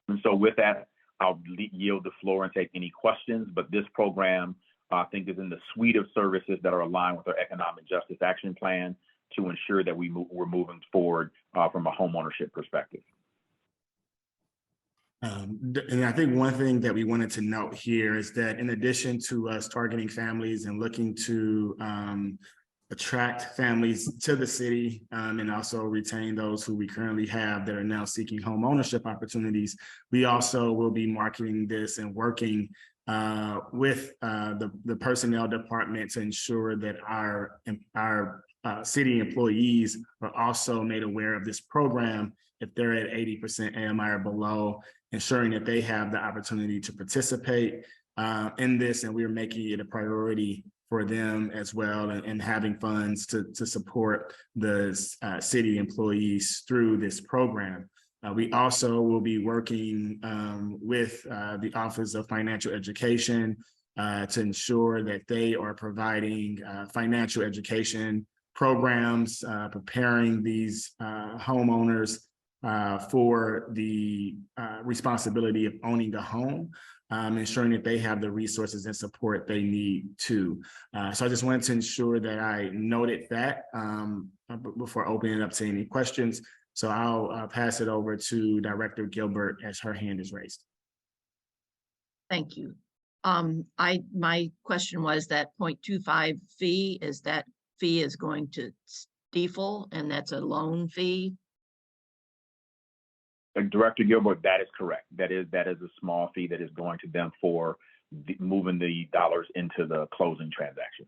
Speaker 11: And so with that, I'll yield the floor and take any questions, but this program, I think, is in the suite of services that are aligned with our Economic Justice Action Plan to ensure that we're moving forward from a homeownership perspective.
Speaker 1: And I think one thing that we wanted to note here is that in addition to us targeting families and looking to attract families to the city and also retain those who we currently have that are now seeking home ownership opportunities, we also will be marketing this and working with the personnel department to ensure that our city employees are also made aware of this program if they're at 80% AMI or below, ensuring that they have the opportunity to participate in this, and we're making it a priority for them as well, and having funds to support the city employees through this program. We also will be working with the Office of Financial Education to ensure that they are providing financial education programs, preparing these homeowners for the responsibility of owning a home, ensuring that they have the resources and support they need to. So I just wanted to ensure that I noted that before opening it up to any questions. So I'll pass it over to Director Gilbert as her hand is raised.
Speaker 4: Thank you. My question was that 0.25 fee, is that fee is going to Stiefel, and that's a loan fee?
Speaker 11: Director Gilbert, that is correct. That is a small fee that is going to them for moving the dollars into the closing transaction.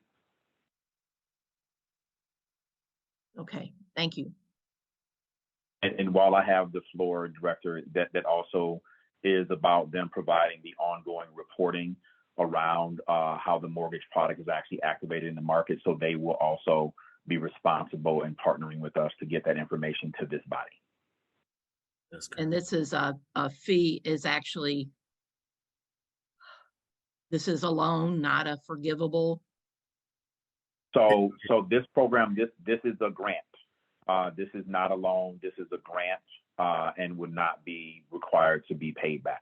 Speaker 4: Okay, thank you.
Speaker 11: And while I have the floor, Director, that also is about them providing the ongoing reporting around how the mortgage product is actually activated in the market. So they will also be responsible in partnering with us to get that information to this body.
Speaker 4: And this is a fee is actually, this is a loan, not a forgivable.
Speaker 11: So this program, this is a grant. This is not a loan. This is a grant and would not be required to be paid back.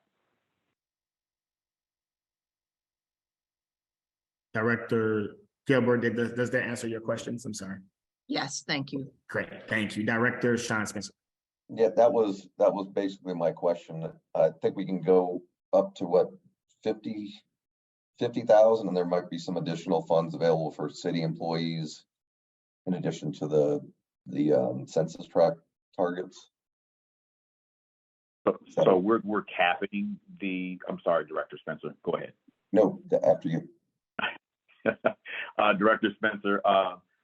Speaker 1: Director Gilbert, does that answer your questions? I'm sorry.
Speaker 4: Yes, thank you.
Speaker 1: Great, thank you. Director Sean Spencer.
Speaker 10: Yeah, that was basically my question. I think we can go up to what, 50,000, and there might be some additional funds available for city employees in addition to the census tract targets.
Speaker 11: So we're capping the, I'm sorry, Director Spencer, go ahead.
Speaker 10: No, after you.
Speaker 11: Director Spencer,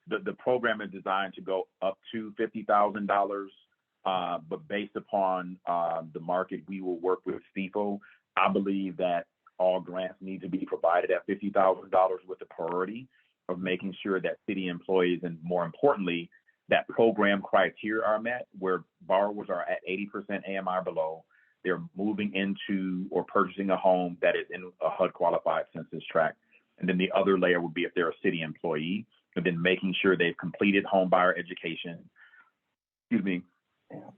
Speaker 11: the program is designed to go up to $50,000, but based upon the market, we will work with Stiefel. I believe that all grants need to be provided at $50,000 with the priority of making sure that city employees, and more importantly, that program criteria are met, where borrowers are at 80% AMI or below, they're moving into or purchasing a home that is in a HUD qualified census tract. And then the other layer would be if they're a city employee, and then making sure they've completed home buyer education,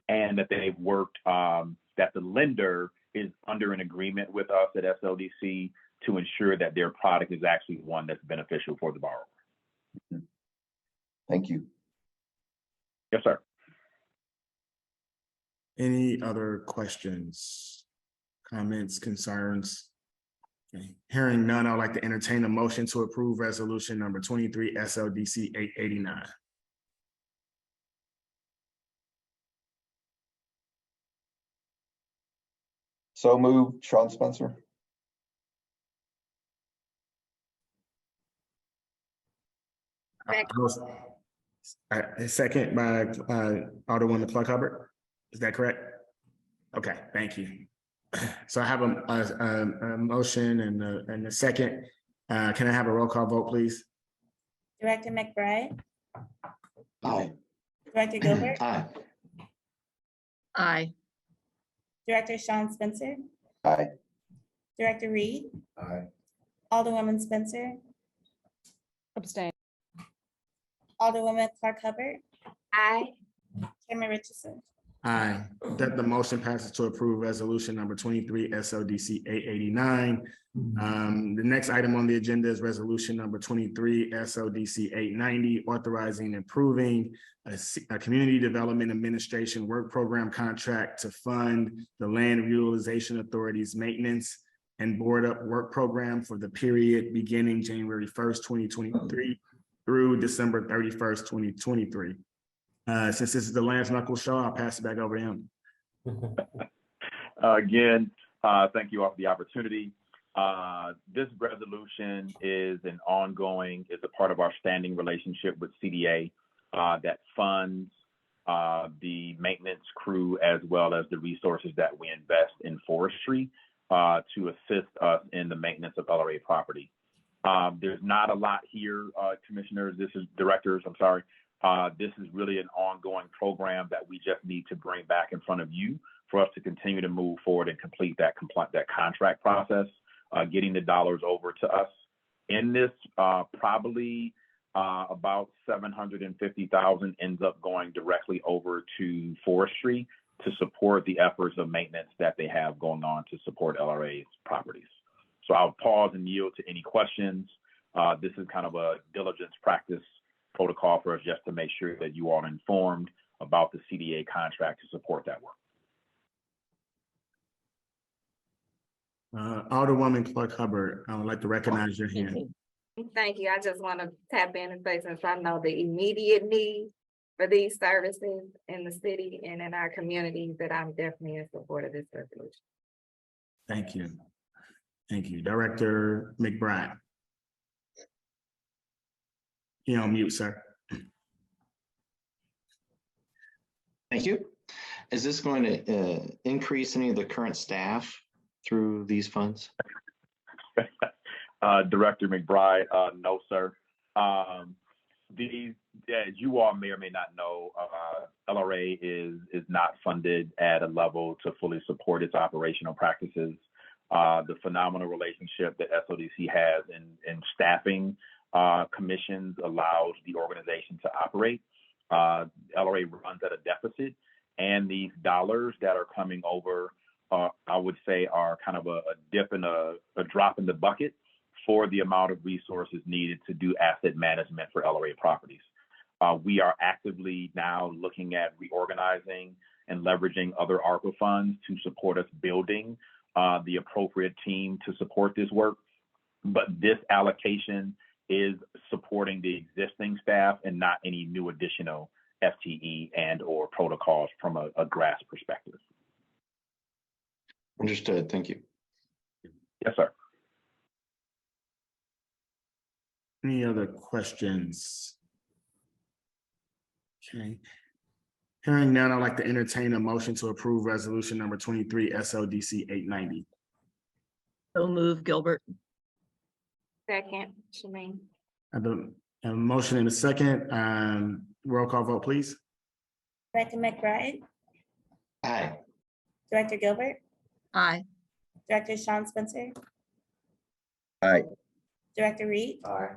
Speaker 11: and that they've worked, that the lender is under an agreement with us at SLDC to ensure that their product is actually one that's beneficial for the borrower.
Speaker 10: Thank you.
Speaker 11: Yes, sir.
Speaker 1: Any other questions, comments, concerns? Okay. Hearing none, I'd like to entertain a motion to approve resolution number 23 SLDC 889.
Speaker 10: So moved, Sean Spencer.
Speaker 1: Second by Alderwoman Clark-Hubbard. Is that correct? Okay, thank you. So I have a motion and a second. Can I have a roll call vote, please?
Speaker 2: Director McBride,
Speaker 3: Aye.
Speaker 2: Director Gilbert,
Speaker 3: Aye.
Speaker 4: Aye.
Speaker 2: Director Sean Spencer,
Speaker 10: Aye.
Speaker 2: Director Reed,
Speaker 10: Aye.
Speaker 2: Alderwoman Spencer,
Speaker 8: Abstain.
Speaker 2: Alderwoman Clark Hubbard,
Speaker 5: Aye.
Speaker 2: Chairman Richardson.
Speaker 1: Aye. That the motion passes to approve resolution number 23 SLDC 889. The next item on the agenda is resolution number 23 SLDC 890, authorizing and approving a community development administration work program contract to fund the Land Utilization Authority's maintenance and board up work program for the period beginning January 1st, 2023 through December 31st, 2023. Since this is the Lance Knuckles show, I'll pass it back over to him.
Speaker 11: Again, thank you all for the opportunity. This resolution is a part of our standing relationship with CDA that funds the maintenance crew as well as the resources that we invest in forestry to assist us in the maintenance of LRA property. There's not a lot here, commissioners, directors, I'm sorry. This is really an ongoing program that we just need to bring back in front of you for us to continue to move forward and complete that contract process, getting the dollars over to us. In this, probably about $750,000 ends up going directly over to forestry to support the efforts of maintenance that they have going on to support LRA's properties. So I'll pause and yield to any questions. This is kind of a diligence practice protocol for us just to make sure that you are informed about the CDA contract to support that work.
Speaker 1: Alderwoman Clark Hubbard, I would like to recognize your hand.
Speaker 5: Thank you. I just want to tap in and say, since I know the immediate need for these services in the city and in our communities, that I'm definitely in support of this resolution.
Speaker 1: Thank you. Thank you. Director McBride. You're on mute, sir.
Speaker 3: Thank you. Is this going to increase any of the current staff through these funds?
Speaker 11: Director McBride, no, sir. As you all may or may not know, LRA is not funded at a level to fully support its operational practices. The phenomenal relationship that SLDC has in staffing commissions allows the organization to operate. LRA runs at a deficit, and these dollars that are coming over, I would say, are kind of a dip in a drop in the bucket for the amount of resources needed to do asset management for LRA properties. We are actively now looking at reorganizing and leveraging other ARPA funds to support us building the appropriate team to support this work. But this allocation is supporting the existing staff and not any new additional FTE and or protocols from a GRAS perspective.
Speaker 3: Understood. Thank you.
Speaker 11: Yes, sir.
Speaker 1: Any other questions? Okay. Hearing none, I'd like to entertain a motion to approve resolution number 23 SLDC 890.
Speaker 4: So move, Gilbert.
Speaker 5: Second, Shameen.
Speaker 1: I have a motion in a second. Roll call vote, please.
Speaker 2: Director McBride,
Speaker 3: Aye.
Speaker 2: Director Gilbert,
Speaker 4: Aye.
Speaker 2: Director Sean Spencer.
Speaker 10: Aye.
Speaker 2: Director Reed. Aye.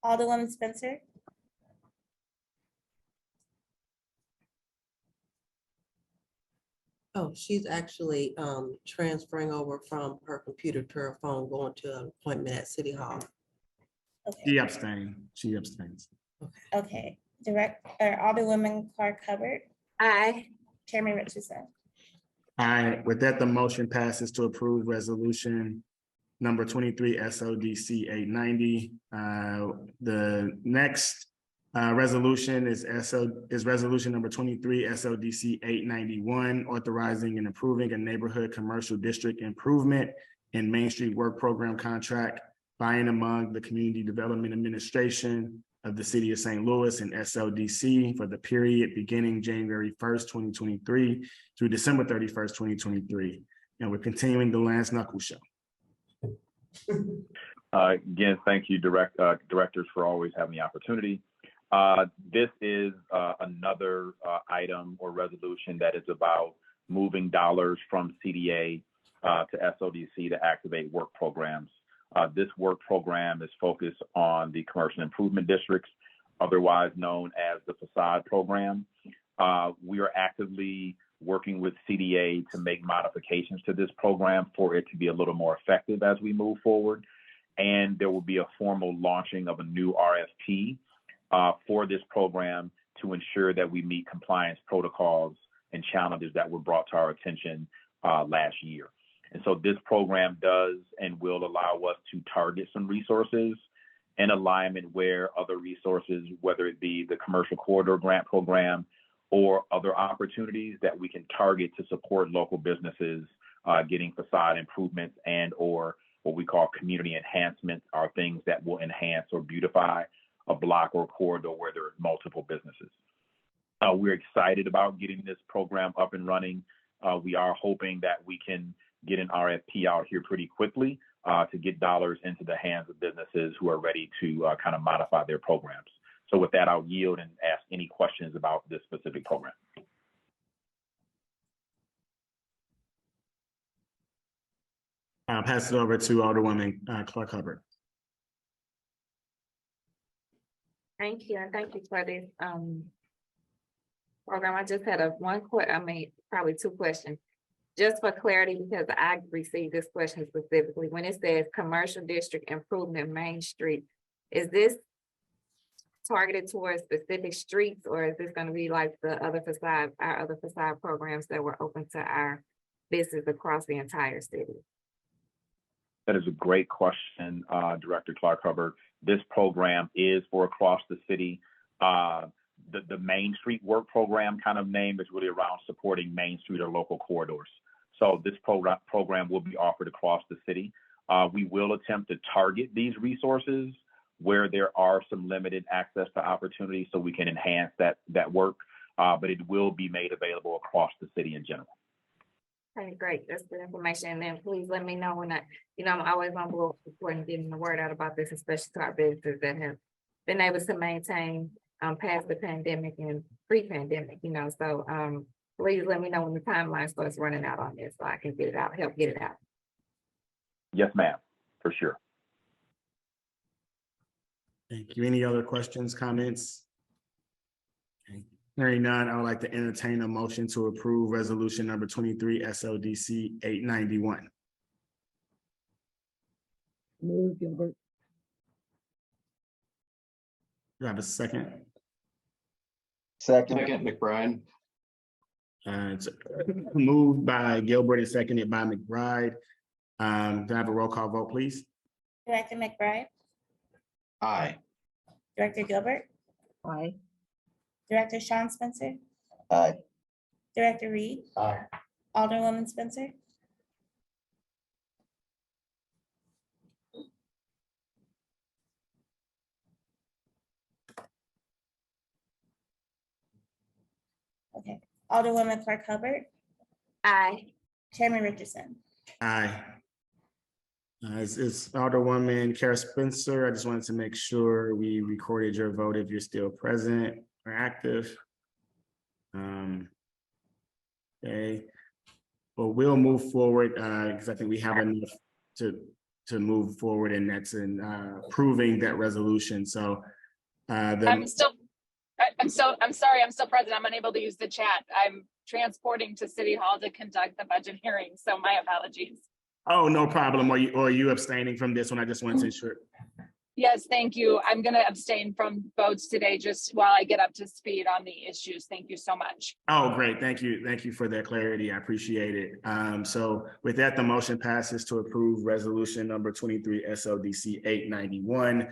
Speaker 2: Alderwoman Spencer.
Speaker 12: Oh, she's actually transferring over from her computer to her phone, going to an appointment at City Hall.
Speaker 2: Okay.
Speaker 1: She abstained. She abstains.
Speaker 2: Okay. Alderwoman Clark Hubbard,
Speaker 5: Aye.
Speaker 2: Chairman Richardson.
Speaker 1: Aye. With that, the motion passes to approve resolution number 23 SLDC 890. The next resolution is resolution number 23 SLDC 891, authorizing and approving a neighborhood commercial district improvement and Main Street Work Program contract by and among the Community Development Administration of the City of St. Louis and SLDC for the period beginning January 1st, 2023 through December 31st, 2023. And we're continuing the Lance Knuckles show.
Speaker 11: Again, thank you, directors, for always having the opportunity. This is another item or resolution that is about moving dollars from CDA to SLDC to activate work programs. This work program is focused on the commercial improvement districts, otherwise known as the facade program. We are actively working with CDA to make modifications to this program for it to be a little more effective as we move forward. And there will be a formal launching of a new RFP for this program to ensure that we meet compliance protocols and challenges that were brought to our attention last year. And so this program does and will allow us to target some resources in alignment where other resources, whether it be the commercial corridor grant program or other opportunities that we can target to support local businesses getting facade improvements and or what we call community enhancements, are things that will enhance or beautify a block or corridor where there are multiple businesses. We're excited about getting this program up and running. We are hoping that we can get an RFP out here pretty quickly to get dollars into the hands of businesses who are ready to kind of modify their programs. So with that, I'll yield and ask any questions about this specific program.
Speaker 1: I'll pass it over to Alderwoman Clark Hubbard.
Speaker 5: Thank you, and thank you for this program. I just had probably two questions. Just for clarity, because I received this question specifically, when it says commercial district improvement Main Street, is this targeted towards specific streets, or is this going to be like our other facade programs that were open to our business across the entire city?
Speaker 11: That is a great question, Director Clark Hubbard. This program is for across the city. The Main Street Work Program kind of name is really around supporting Main Street or local corridors. So this program will be offered across the city. We will attempt to target these resources where there are some limited access to opportunities so we can enhance that work, but it will be made available across the city in general.
Speaker 5: Okay, great. That's good information. And then please let me know when I'm always on board supporting getting the word out about this, especially to our businesses that have been able to maintain past the pandemic and pre-pandemic, so please let me know when the timeline starts running out on this so I can get it out, help get it out.
Speaker 11: Yes, ma'am, for sure.
Speaker 1: Thank you. Any other questions, comments? Okay. Hearing none, I would like to entertain a motion to approve resolution number 23 SLDC 891.
Speaker 4: Move, Gilbert.
Speaker 1: Do I have a second?
Speaker 10: Second.
Speaker 3: Second, McBride.
Speaker 1: It's moved by Gilbert and seconded by McBride. Do I have a roll call vote, please?
Speaker 2: Director McBride,
Speaker 3: Aye.
Speaker 2: Director Gilbert,
Speaker 4: Aye.
Speaker 2: Director Sean Spencer,
Speaker 10: Aye.
Speaker 2: Director Reed,
Speaker 10: Aye.
Speaker 2: Alderwoman Spencer, okay, Alderwoman Clark Hubbard,
Speaker 5: Aye.
Speaker 2: Chairman Richardson.
Speaker 1: Aye. It's Alderwoman Kara Spencer. I just wanted to make sure we recorded your vote if you're still present or active. Okay. Well, we'll move forward because I think we have enough to move forward, and that's in approving that resolution. So
Speaker 13: I'm sorry, I'm still present. I'm unable to use the chat. I'm transporting to City Hall to conduct the budget hearing, so my apologies.
Speaker 1: Oh, no problem. Are you abstaining from this one? I just wanted to ensure.
Speaker 13: Yes, thank you. I'm going to abstain from votes today just while I get up to speed on the issues. Thank you so much.
Speaker 1: Oh, great. Thank you. Thank you for that clarity. I appreciate it. So with that, the motion passes to approve resolution number 23 SLDC 891.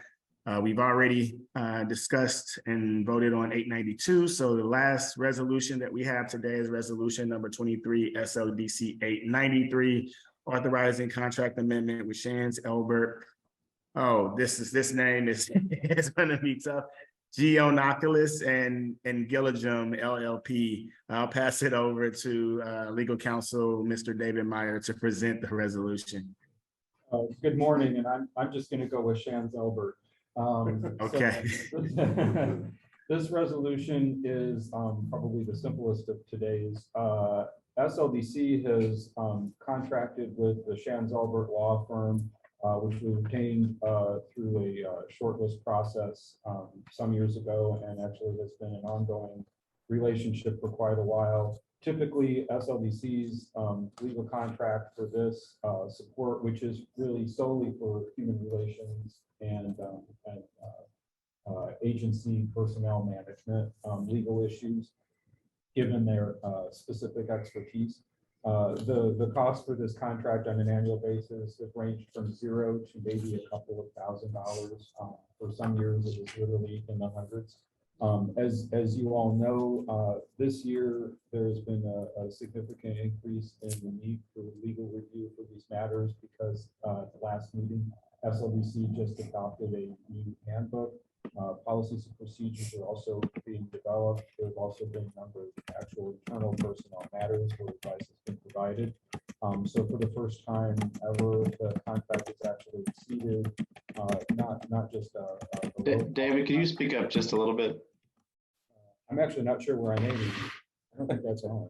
Speaker 1: We've already discussed and voted on 892. So the last resolution that we have today is resolution number 23 SLDC 893, authorizing contract amendment with Shands Elbert. Oh, this name is it's gonna be tough. Geonoculus and Gilligum LLP. I'll pass it over to legal counsel, Mr. David Meyer, to present the resolution.
Speaker 14: Good morning, and I'm just going to go with Shands Elbert.
Speaker 1: Okay.
Speaker 14: So this resolution is probably the simplest of today's. SLDC has contracted with the Shands Elbert law firm, which we obtained through a shortlist process some years ago, and actually has been an ongoing relationship for quite a while. Typically, SLDC's legal contract for this support, which is really solely for human relations and agency personnel management, legal issues, given their specific expertise. The cost for this contract on an annual basis have ranged from $0 to maybe a couple of $1,000s. For some years, it was literally in the hundreds. As you all know, this year there's been a significant increase in the need for legal review for these matters because at the last meeting, SLDC just adopted a new handbook. Policies and procedures are also being developed. There have also been a number of actual internal personnel matters where advice has been provided. So for the first time ever, the contract is actually exceeded, not just
Speaker 3: David, can you speak up just a little bit?
Speaker 14: I'm actually not sure where I'm aiming. I don't think that's on.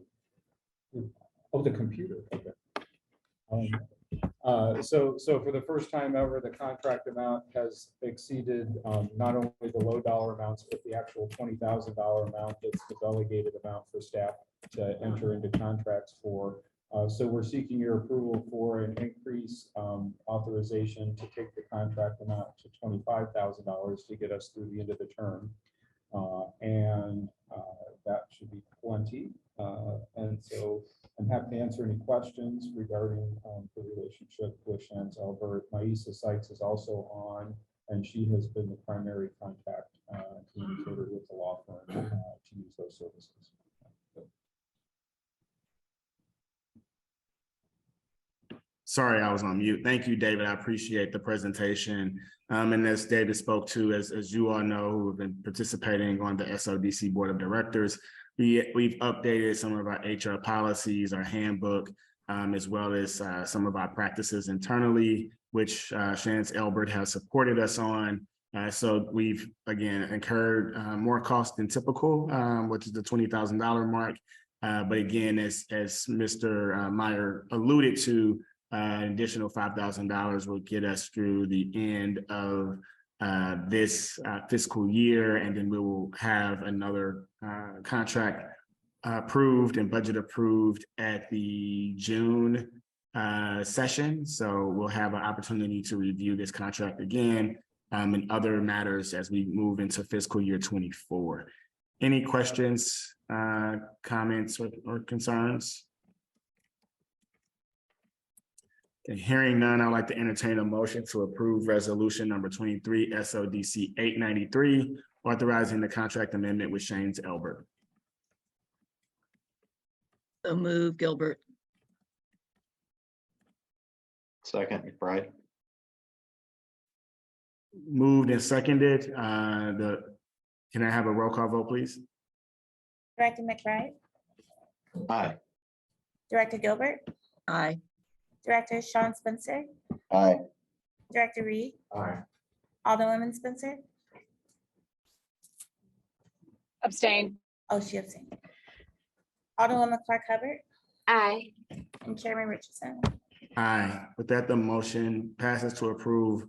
Speaker 14: Oh, the computer. Okay. So for the first time ever, the contract amount has exceeded not only the low dollar amounts, but the actual $20,000 amount that's the delegated amount for staff to enter into contracts for. So we're seeking your approval for an increase authorization to take the contract amount to $25,000 to get us through the end of the term. And that should be plenty. And so I'm happy to answer any questions regarding the relationship with Shands Albert. Maisa Sykes is also on, and she has been the primary contact communicator with the law firm to use those services.
Speaker 1: Sorry, I was on mute. Thank you, David. I appreciate the presentation. And as David spoke to, as you all know, who have been participating on the SLDC Board of Directors, we've updated some of our HR policies, our handbook, as well as some of our practices internally, which Shands Albert has supported us on. So we've, again, incurred more cost than typical, which is the $20,000 mark. But again, as Mr. Meyer alluded to, an additional $5,000 will get us through the end of this fiscal year, and then we will have another contract approved and budget approved at the June session. So we'll have an opportunity to review this contract again and other matters as we move into fiscal year 24. Any questions, comments, or concerns? Okay, hearing none, I'd like to entertain a motion to approve resolution number 23 SLDC 893, authorizing the contract amendment with Shands Albert.
Speaker 4: So move, Gilbert.
Speaker 3: Second, McBride.
Speaker 1: Moved and seconded. Can I have a roll call vote, please?
Speaker 2: Director McBride,
Speaker 3: Aye.
Speaker 2: Director Gilbert,
Speaker 4: Aye.
Speaker 2: Director Sean Spencer,
Speaker 10: Aye.
Speaker 2: Director Reed,
Speaker 1: Aye.
Speaker 2: Alderwoman Spencer.
Speaker 13: Abstain.
Speaker 2: Oh, she abstained. Alderwoman Clark Hubbard
Speaker 5: Aye.
Speaker 2: and Chairman Richardson.
Speaker 1: Aye. With that, the motion passes to approve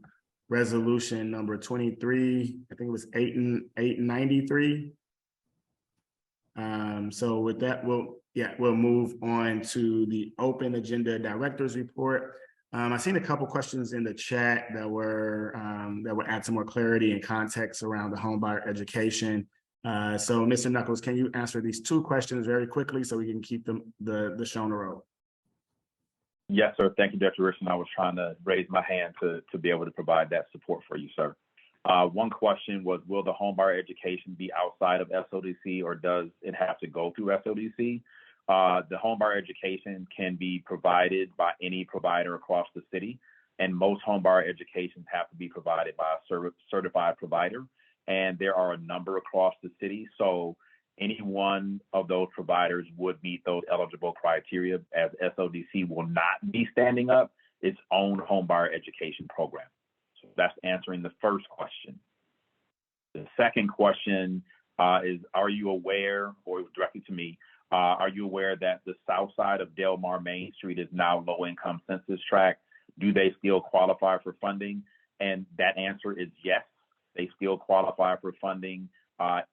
Speaker 1: resolution number 23. I think it was 893. So with that, we'll move on to the open agenda director's report. I've seen a couple questions in the chat that were add some more clarity and context around the homebuyer education. So Mr. Knuckles, can you answer these two questions very quickly so we can keep the show on the road?
Speaker 11: Yes, sir. Thank you, Dr. Richardson. I was trying to raise my hand to be able to provide that support for you, sir. One question was, will the homebuyer education be outside of SLDC, or does it have to go through SLDC? The homebuyer education can be provided by any provider across the city, and most homebuyer educations have to be provided by a certified provider, and there are a number across the city. So any one of those providers would meet those eligible criteria, as SLDC will not be standing up its own homebuyer education program. So that's answering the first question. The second question is, are you aware, or directly to me, are you aware that the south side of Delmar Main Street is now low-income census tract? Do they still qualify for funding? And that answer is yes, they still qualify for funding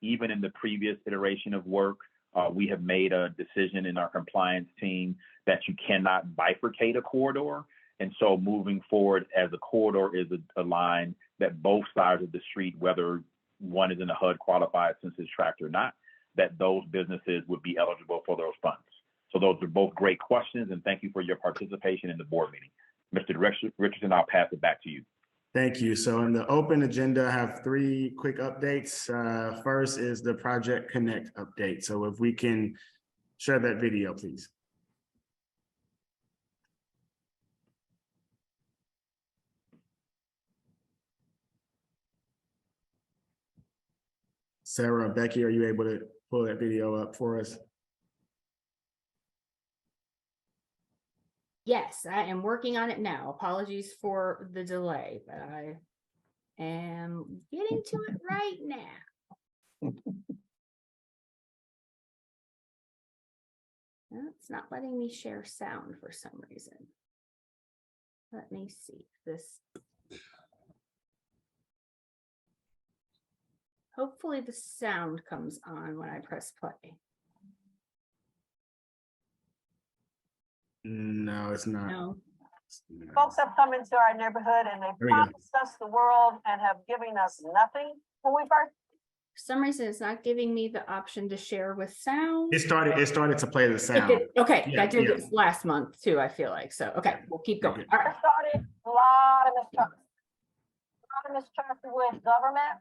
Speaker 11: Even in the previous iteration of work, we have made a decision in our compliance team that you cannot bifurcate a corridor. And so moving forward, as a corridor is a line that both sides of the street, whether one is in a HUD qualified census tract or not, that those businesses would be eligible for those funds. So those are both great questions, and thank you for your participation in the board meeting. Mr. Richardson, I'll pass it back to you.
Speaker 1: Thank you. So in the open agenda, I have 3 quick updates. First is the Project Connect update. So if we can share that video, please. Sarah, Becky, are you able to pull that video up for us?
Speaker 7: Yes, I am working on it now. Apologies for the delay, but I am getting to it right now. It's not letting me share sound for some reason. Let me see this. Hopefully the sound comes on when I press play.
Speaker 1: No, it's not.
Speaker 7: No.
Speaker 15: Folks have come into our neighborhood and they promised us the world and have given us nothing when we first.
Speaker 7: For some reason, it's not giving me the option to share with sound.
Speaker 1: It started to play the sound.
Speaker 7: Okay,
Speaker 1: Yeah,
Speaker 7: I did
Speaker 1: yeah.
Speaker 7: this last month too, I feel like. So, okay, we'll keep going. All right.
Speaker 15: Started a lot of mistrust. A lot of mistrust with government.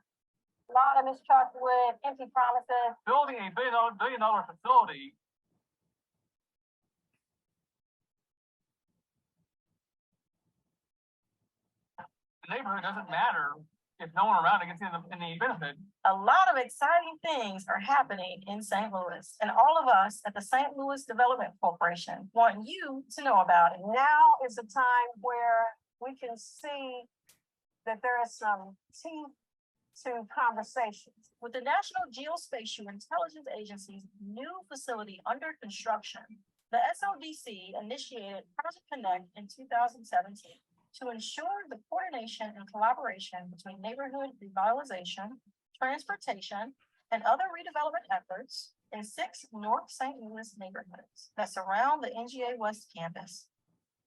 Speaker 15: A lot of mistrust with empty promises.
Speaker 16: Building a billion dollar facility. The neighborhood doesn't matter if no one around it gets any benefit.
Speaker 15: A lot of exciting things are happening in St. Louis, and all of us at the St. Louis Development Corporation want you to know about it. Now is a time where we can see that there is some teeth to conversations. With the National Geospatial Intelligence Agency's new facility under construction, the SLDC initiated Project Connect in 2017 to ensure the coordination and collaboration between neighborhood revitalization, transportation, and other redevelopment efforts in 6 North St. Louis neighborhoods that surround the NGA West campus.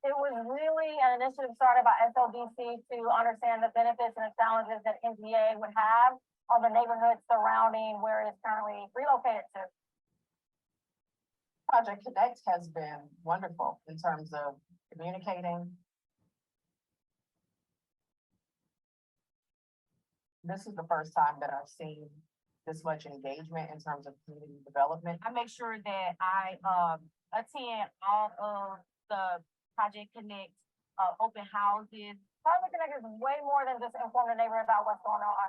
Speaker 15: It was really an initiative started by SLDC to understand the benefits and the challenges that NGA would have on the neighborhoods surrounding where it's currently relocated to. Project Connect has been wonderful in terms of communicating. This is the first time that I've seen this much engagement in terms of community development.
Speaker 17: I make sure that I attend all of the Project Connect open houses.
Speaker 15: Project Connect is way more than just informing the neighborhood about what's going on.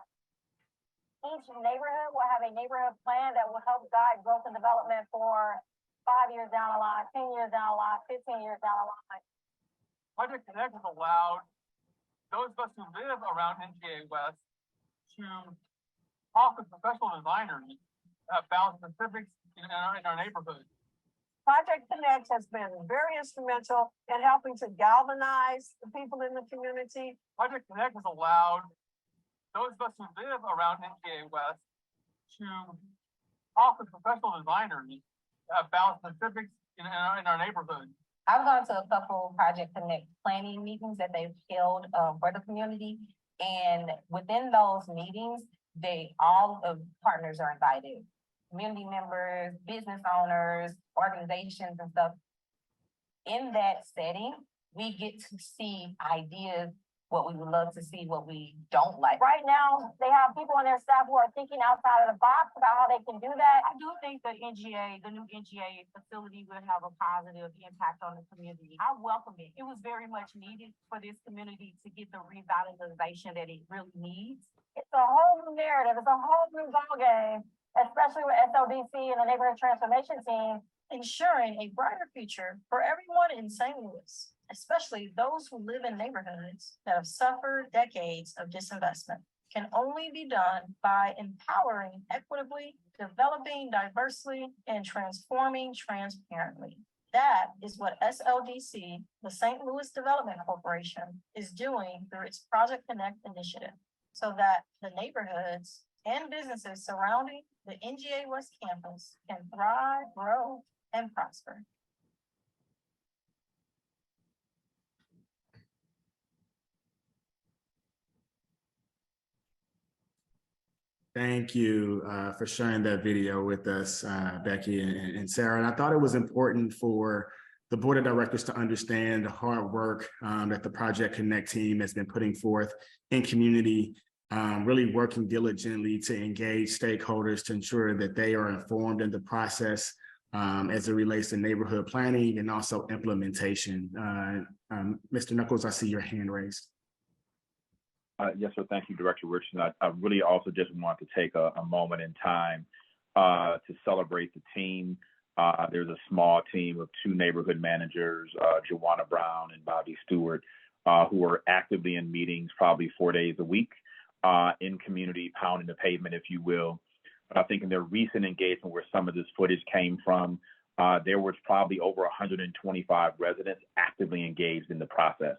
Speaker 15: Each neighborhood will have a neighborhood plan that will help guide growth and development for 5 years down the line, 10 years down the line, 15 years down the line.
Speaker 16: Project Connect has allowed those of us who live around NGA West to talk with professional designers about specifics in our neighborhood.
Speaker 15: Project Connect has been very instrumental in helping to galvanize the people in the community.
Speaker 16: Project Connect has allowed those of us who live around NGA West to talk with professional designers about specifics in our neighborhood.
Speaker 17: I've gone to a couple Project Connect planning meetings that they've held for the community. And within those meetings, all of partners are invited. Community members, business owners, organizations and stuff. In that setting, we get to see ideas, what we would love to see, what we don't like.
Speaker 15: Right now, they have people on their staff who are thinking outside of the box about how they can do that.
Speaker 17: I do think the new NGA facility will have a positive impact on the community. I welcome it. It was very much needed for this community to get the revitalization that it really needs.
Speaker 15: It's a whole new narrative. It's a whole new ballgame, especially with SLDC and the neighborhood transformation team, ensuring a brighter future for everyone in St. Louis, especially those who live in neighborhoods that have suffered decades of disinvestment. Can only be done by empowering equitably, developing diversely, and transforming transparently. That is what SLDC, the St. Louis Development Corporation, is doing through its Project Connect initiative, so that the neighborhoods and businesses surrounding the NGA West campus can thrive, grow, and prosper.
Speaker 1: Thank you for sharing that video with us, Becky and Sarah. And I thought it was important for the board of directors to understand the hard work that the Project Connect team has been putting forth in community, really working diligently to engage stakeholders to ensure that they are informed in the process as it relates to neighborhood planning and also implementation. Mr. Knuckles, I see your hand raised.
Speaker 11: Yes, sir. Thank you, Director Richardson. I really also just want to take a moment in time to celebrate the team. There's a small team of 2 neighborhood managers, Joanna Brown and Bobby Stewart, who are actively in meetings probably 4 days a week in community, pounding the pavement, if you will. But I think in their recent engagement where some of this footage came from, there was probably over 125 residents actively engaged in the process.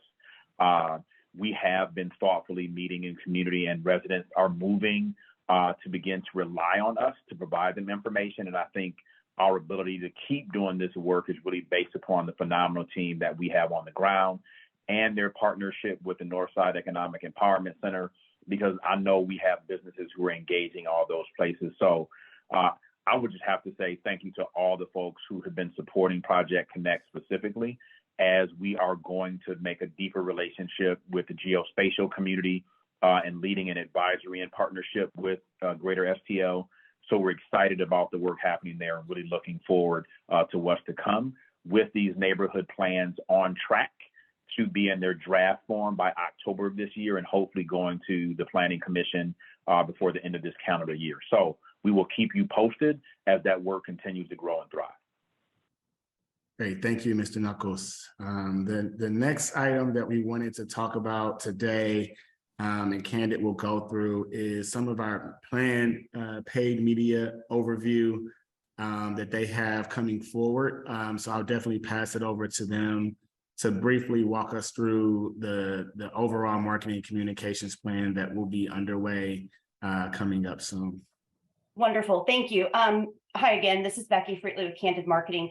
Speaker 11: We have been thoughtfully meeting in community, and residents are moving to begin to rely on us to provide them information. And I think our ability to keep doing this work is really based upon the phenomenal team that we have on the ground and their partnership with the Northside Economic Empowerment Center, because I know we have businesses who are engaging all those places. So I would just have to say thank you to all the folks who have been supporting Project Connect specifically, as we are going to make a deeper relationship with the geospatial community and leading an advisory and partnership with Greater STL. So we're excited about the work happening there and really looking forward to what's to come with these neighborhood plans on track to be in their draft form by October of this year and hopefully going to the Planning Commission before the end of this calendar year. So we will keep you posted as that work continues to grow and thrive.
Speaker 1: Great, thank you, Mr. Knuckles. The next item that we wanted to talk about today, and Candid will go through, is some of our planned paid media overview that they have coming forward. So I'll definitely pass it over to them to briefly walk us through the overall marketing communications plan that will be underway coming up soon.
Speaker 9: Wonderful, thank you. Hi again, this is Becky Friedley with Candid Marketing.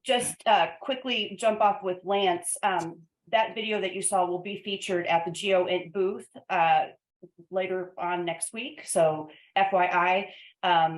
Speaker 9: Just quickly jump off with Lance. That video that you saw will be featured at the GeoInt booth later on next week. So FYI,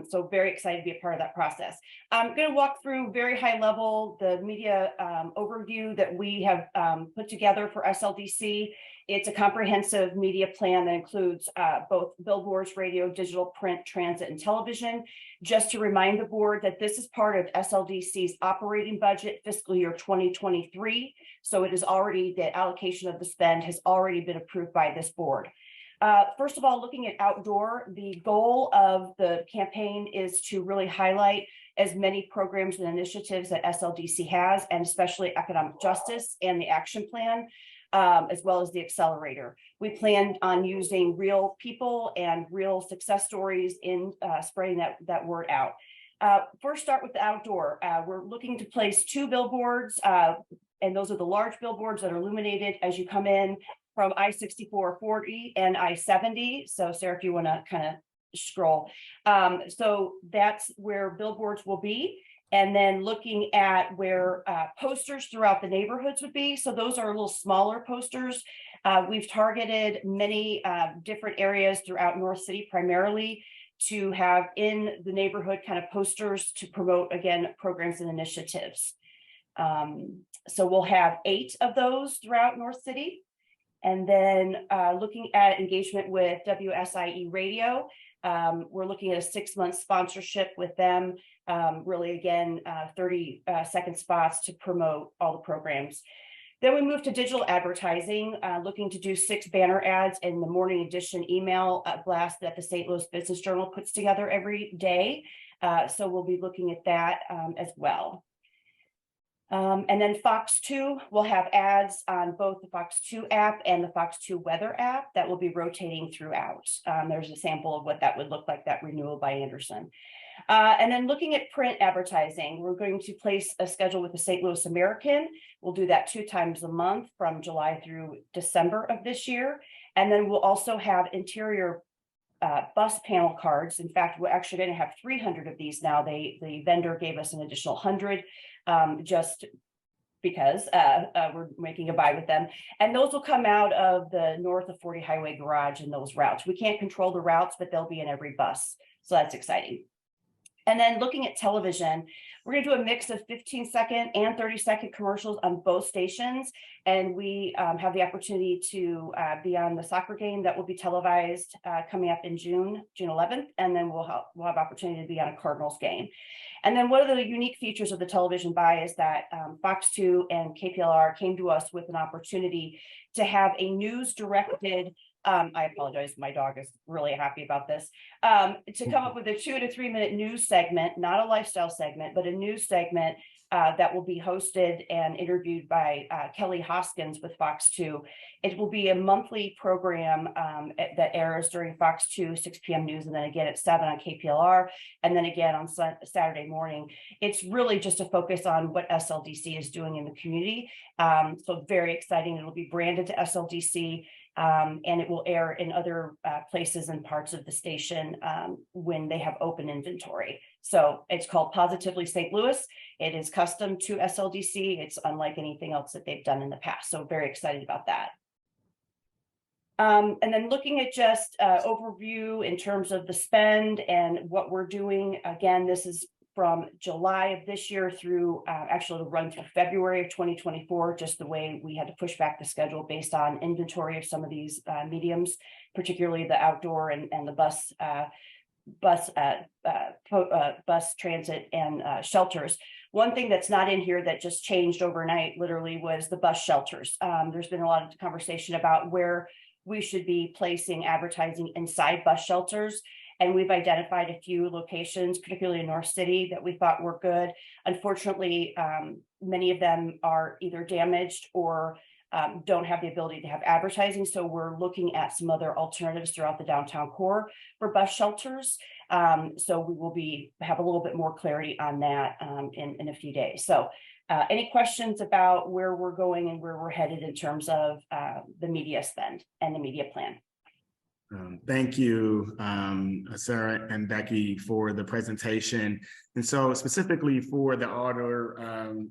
Speaker 9: so very excited to be a part of that process. I'm going to walk through very high level the media overview that we have put together for SLDC. It's a comprehensive media plan that includes both billboards, radio, digital, print, transit, and television. Just to remind the board that this is part of SLDC's operating budget fiscal year 2023. So it is already, the allocation of the spend has already been approved by this board. First of all, looking at outdoor, the goal of the campaign is to really highlight as many programs and initiatives that SLDC has, and especially economic justice and the action plan, as well as the accelerator. We plan on using real people and real success stories in spreading that word out. First, start with the outdoor. We're looking to place 2 billboards, and those are the large billboards that are illuminated as you come in from I-6440 and I-70. So Sarah, if you want to kind of scroll. So that's where billboards will be. And then looking at where posters throughout the neighborhoods would be. So those are a little smaller posters. We've targeted many different areas throughout North City primarily to have in the neighborhood kind of posters to promote, again, programs and initiatives. So we'll have 8 of those throughout North City. And then looking at engagement with WSIE Radio, we're looking at a 6-month sponsorship with them. Really, again, 30-second spots to promote all the programs. Then we move to digital advertising, looking to do 6 banner ads in the morning edition email blast that the St. Louis Business Journal puts together every day. So we'll be looking at that as well. And then Fox 2 will have ads on both the Fox 2 app and the Fox 2 weather app that will be rotating throughout. There's a sample of what that would look like, that renewal by Anderson. And then looking at print advertising, we're going to place a schedule with the St. Louis American. We'll do that 2 times a month from July through December of this year. And then we'll also have interior bus panel cards. In fact, we're actually going to have 300 of these now. The vendor gave us an additional 100 just because we're making a buy with them. And those will come out of the north of 40 Highway Garage in those routes. We can't control the routes, but they'll be in every bus. So that's exciting. And then looking at television, we're going to do a mix of 15-second and 30-second commercials on both stations. And we have the opportunity to be on the soccer game that will be televised coming up in June 11th. And then we'll have opportunity to be on a Cardinals game. And then one of the unique features of the television buy is that Fox 2 and KPLR came to us with an opportunity to have a news-directed I apologize, my dog is really happy about this, to come up with a 2 to 3 minute news segment, not a lifestyle segment, but a news segment that will be hosted and interviewed by Kelly Hoskins with Fox 2. It will be a monthly program that airs during Fox 2, 6 p.m. news, and then again at 7 on KPLR, and then again on Saturday morning. It's really just a focus on what SLDC is doing in the community. So very exciting. It'll be branded to SLDC. And it will air in other places and parts of the station when they have open inventory. So it's called Positively St. Louis. It is custom to SLDC. It's unlike anything else that they've done in the past. So very excited about that. And then looking at just overview in terms of the spend and what we're doing. Again, this is from July of this year through actually it'll run through February of 2024, just the way we had to push back the schedule based on inventory of some of these mediums, particularly the outdoor and the bus transit and shelters. One thing that's not in here that just changed overnight literally was the bus shelters. There's been a lot of conversation about where we should be placing advertising inside bus shelters. And we've identified a few locations, particularly in North City, that we thought were good. Unfortunately, many of them are either damaged or don't have the ability to have advertising. So we're looking at some other alternatives throughout the downtown core for bus shelters. So we will have a little bit more clarity on that in a few days. So any questions about where we're going and where we're headed in terms of the media spend and the media plan?
Speaker 1: Thank you, Sarah and Becky, for the presentation. And so specifically for the Alder and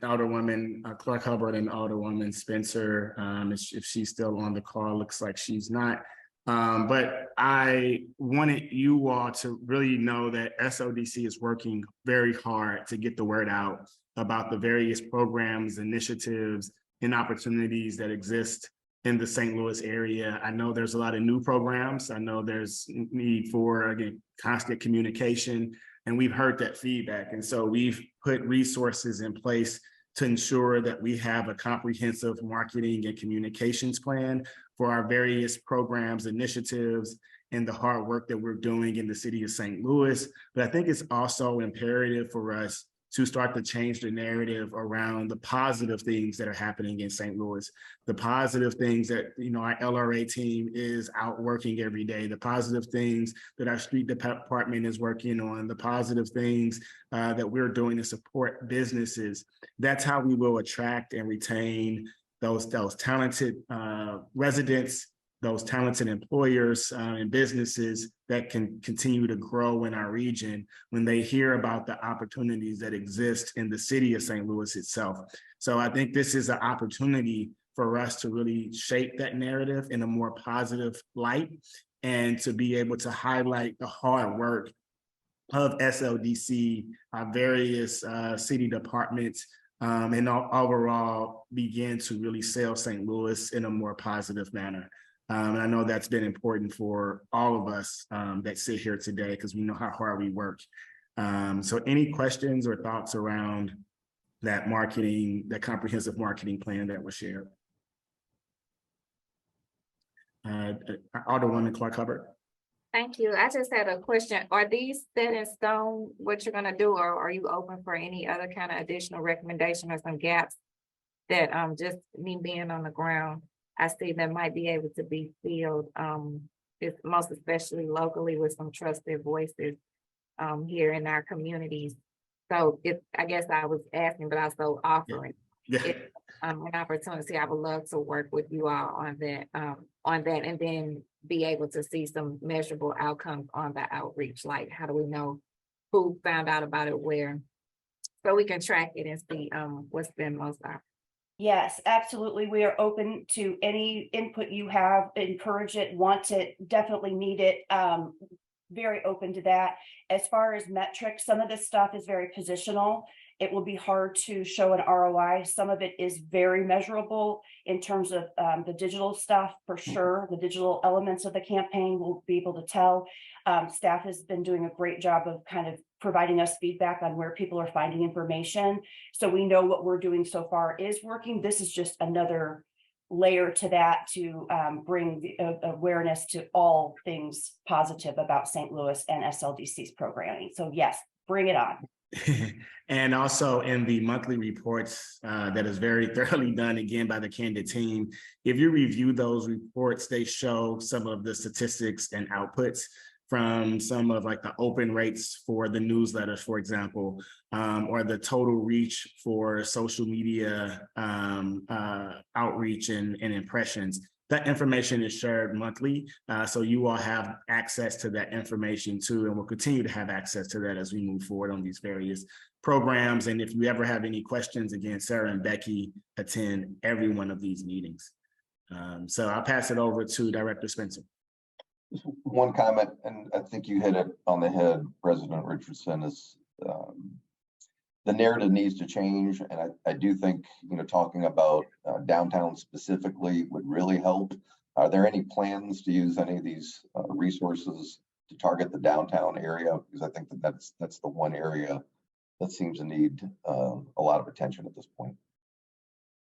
Speaker 1: Alderwoman Clark Hubbard and Alderwoman Spencer, if she's still on the call, looks like she's not. But I wanted you all to really know that SLDC is working very hard to get the word out about the various programs, initiatives, and opportunities that exist in the St. Louis area. I know there's a lot of new programs. I know there's need for, again, constant communication, and we've heard that feedback. And so we've put resources in place to ensure that we have a comprehensive marketing and communications plan for our various programs, initiatives, and the hard work that we're doing in the city of St. Louis. But I think it's also imperative for us to start to change the narrative around the positive things that are happening in St. Louis, the positive things that, our LRA team is out working every day, the positive things that our street department is working on, the positive things that we're doing to support businesses. That's how we will attract and retain those talented residents, those talented employers and businesses that can continue to grow in our region when they hear about the opportunities that exist in the city of St. Louis itself. So I think this is an opportunity for us to really shape that narrative in a more positive light and to be able to highlight the hard work of SLDC, our various city departments, and overall begin to really sell St. Louis in a more positive manner. And I know that's been important for all of us that sit here today because we know how hard we work. So any questions or thoughts around that marketing, that comprehensive marketing plan that was shared? Alderwoman Clark Hubbard.
Speaker 5: Thank you. I just had a question. Are these set in stone, what you're gonna do, or are you open for any other kind of additional recommendation or some gaps that just me being on the ground, I see that might be able to be filled, most especially locally with some trusted voices here in our communities. So I guess I was asking, but also offering.
Speaker 1: Yeah.
Speaker 5: an opportunity, I would love to work with you all on that, and then be able to see some measurable outcomes on the outreach. Like, how do we know who found out about it where? So we can track it and see, what's been most out.
Speaker 9: Yes, absolutely. We are open to any input you have, encourage it, want it, definitely need it. Very open to that. As far as metrics, some of this stuff is very positional. It will be hard to show an ROI. Some of it is very measurable in terms of the digital stuff, for sure. The digital elements of the campaign will be able to tell. Staff has been doing a great job of kind of providing us feedback on where people are finding information. So we know what we're doing so far is working. This is just another layer to that to bring the awareness to all things positive about St. Louis and SLDC's programming. So yes, bring it on.
Speaker 1: And also in the monthly reports that is very thoroughly done again by the Candid team, if you review those reports, they show some of the statistics and outputs from some of like the open rates for the newsletters, for example, or the total reach for social media outreach and impressions. That information is shared monthly, so you all have access to that information too, and we'll continue to have access to that as we move forward on these various programs. And if you ever have any questions, again, Sarah and Becky attend every one of these meetings. So I'll pass it over to Director Spencer.
Speaker 10: One comment, and I think you hit it on the head, President Richardson, is the narrative needs to change. And I do think, talking about downtown specifically would really help. Are there any plans to use any of these resources to target the downtown area? Because I think that's the one area that seems to need a lot of attention at this point.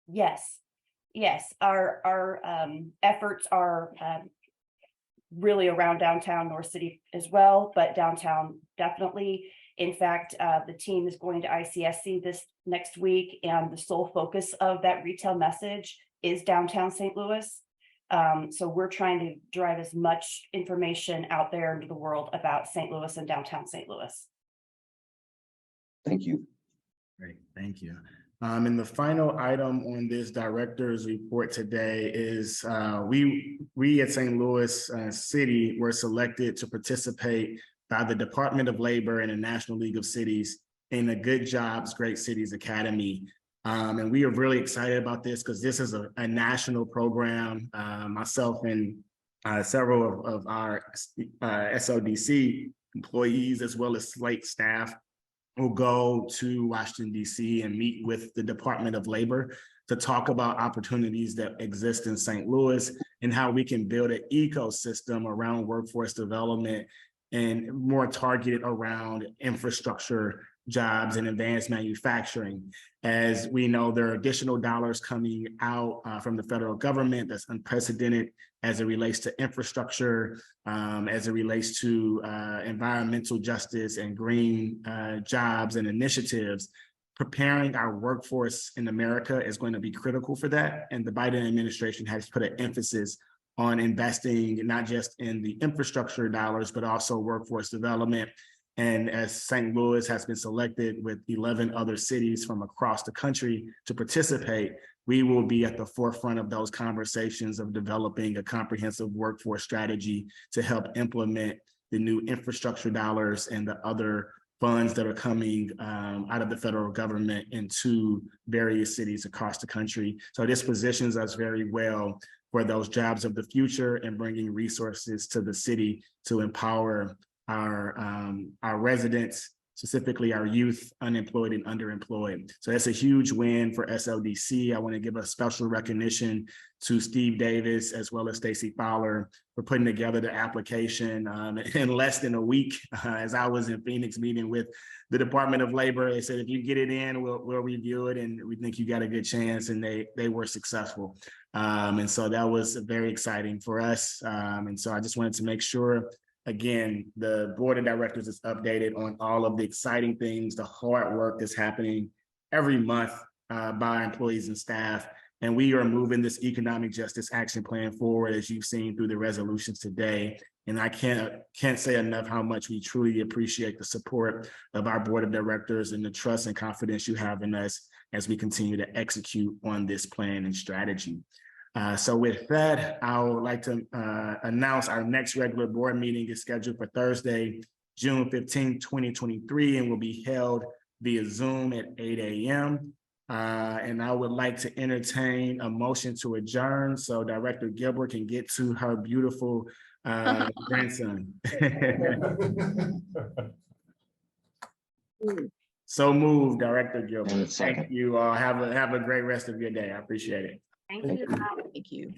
Speaker 9: Yes, our efforts are really around downtown North City as well, but downtown definitely. In fact, the team is going to ICSC this next week, and the sole focus of that retail message is downtown St. Louis. So we're trying to drive as much information out there into the world about St. Louis and downtown St. Louis.
Speaker 10: Thank you.
Speaker 1: Great, thank you. And the final item on this director's report today is we at St. Louis City were selected to participate by the Department of Labor and the National League of Cities in the Good Jobs, Great Cities Academy. And we are really excited about this because this is a national program. Myself and several of our SLDC employees, as well as Slate staff, will go to Washington, D.C. and meet with the Department of Labor to talk about opportunities that exist in St. Louis and how we can build an ecosystem around workforce development and more targeted around infrastructure jobs and advanced manufacturing. As we know, there are additional dollars coming out from the federal government that's unprecedented as it relates to infrastructure, as it relates to environmental justice and green jobs and initiatives. Preparing our workforce in America is going to be critical for that. And the Biden administration has put an emphasis on investing not just in the infrastructure dollars, but also workforce development. And as St. Louis has been selected with 11 other cities from across the country to participate, we will be at the forefront of those conversations of developing a comprehensive workforce strategy to help implement the new infrastructure dollars and the other funds that are coming out of the federal government into various cities across the country. So this positions us very well for those jobs of the future and bringing resources to the city to empower our residents, specifically our youth, unemployed and underemployed. So that's a huge win for SLDC. I want to give a special recognition to Steve Davis as well as Stacy Fowler for putting together the application in less than a week. As I was in Phoenix meeting with the Department of Labor, they said, if you get it in, we'll review it and we think you got a good chance, and they were successful. And so that was very exciting for us. And so I just wanted to make sure, again, the board of directors is updated on all of the exciting things, the hard work that's happening every month by employees and staff. And we are moving this economic justice action plan forward, as you've seen through the resolutions today. And I can't say enough how much we truly appreciate the support of our board of directors and the trust and confidence you have in us as we continue to execute on this plan and strategy. So with that, I would like to announce our next regular board meeting is scheduled for Thursday, June 15, 2023, and will be held via Zoom at 8 a.m. And I would like to entertain a motion to adjourn so Director Gilbert can get to her beautiful grandson. So moved, Director Gilbert. Thank you all. Have a great rest of your day. I appreciate it.
Speaker 5: Thank you.
Speaker 4: Thank you.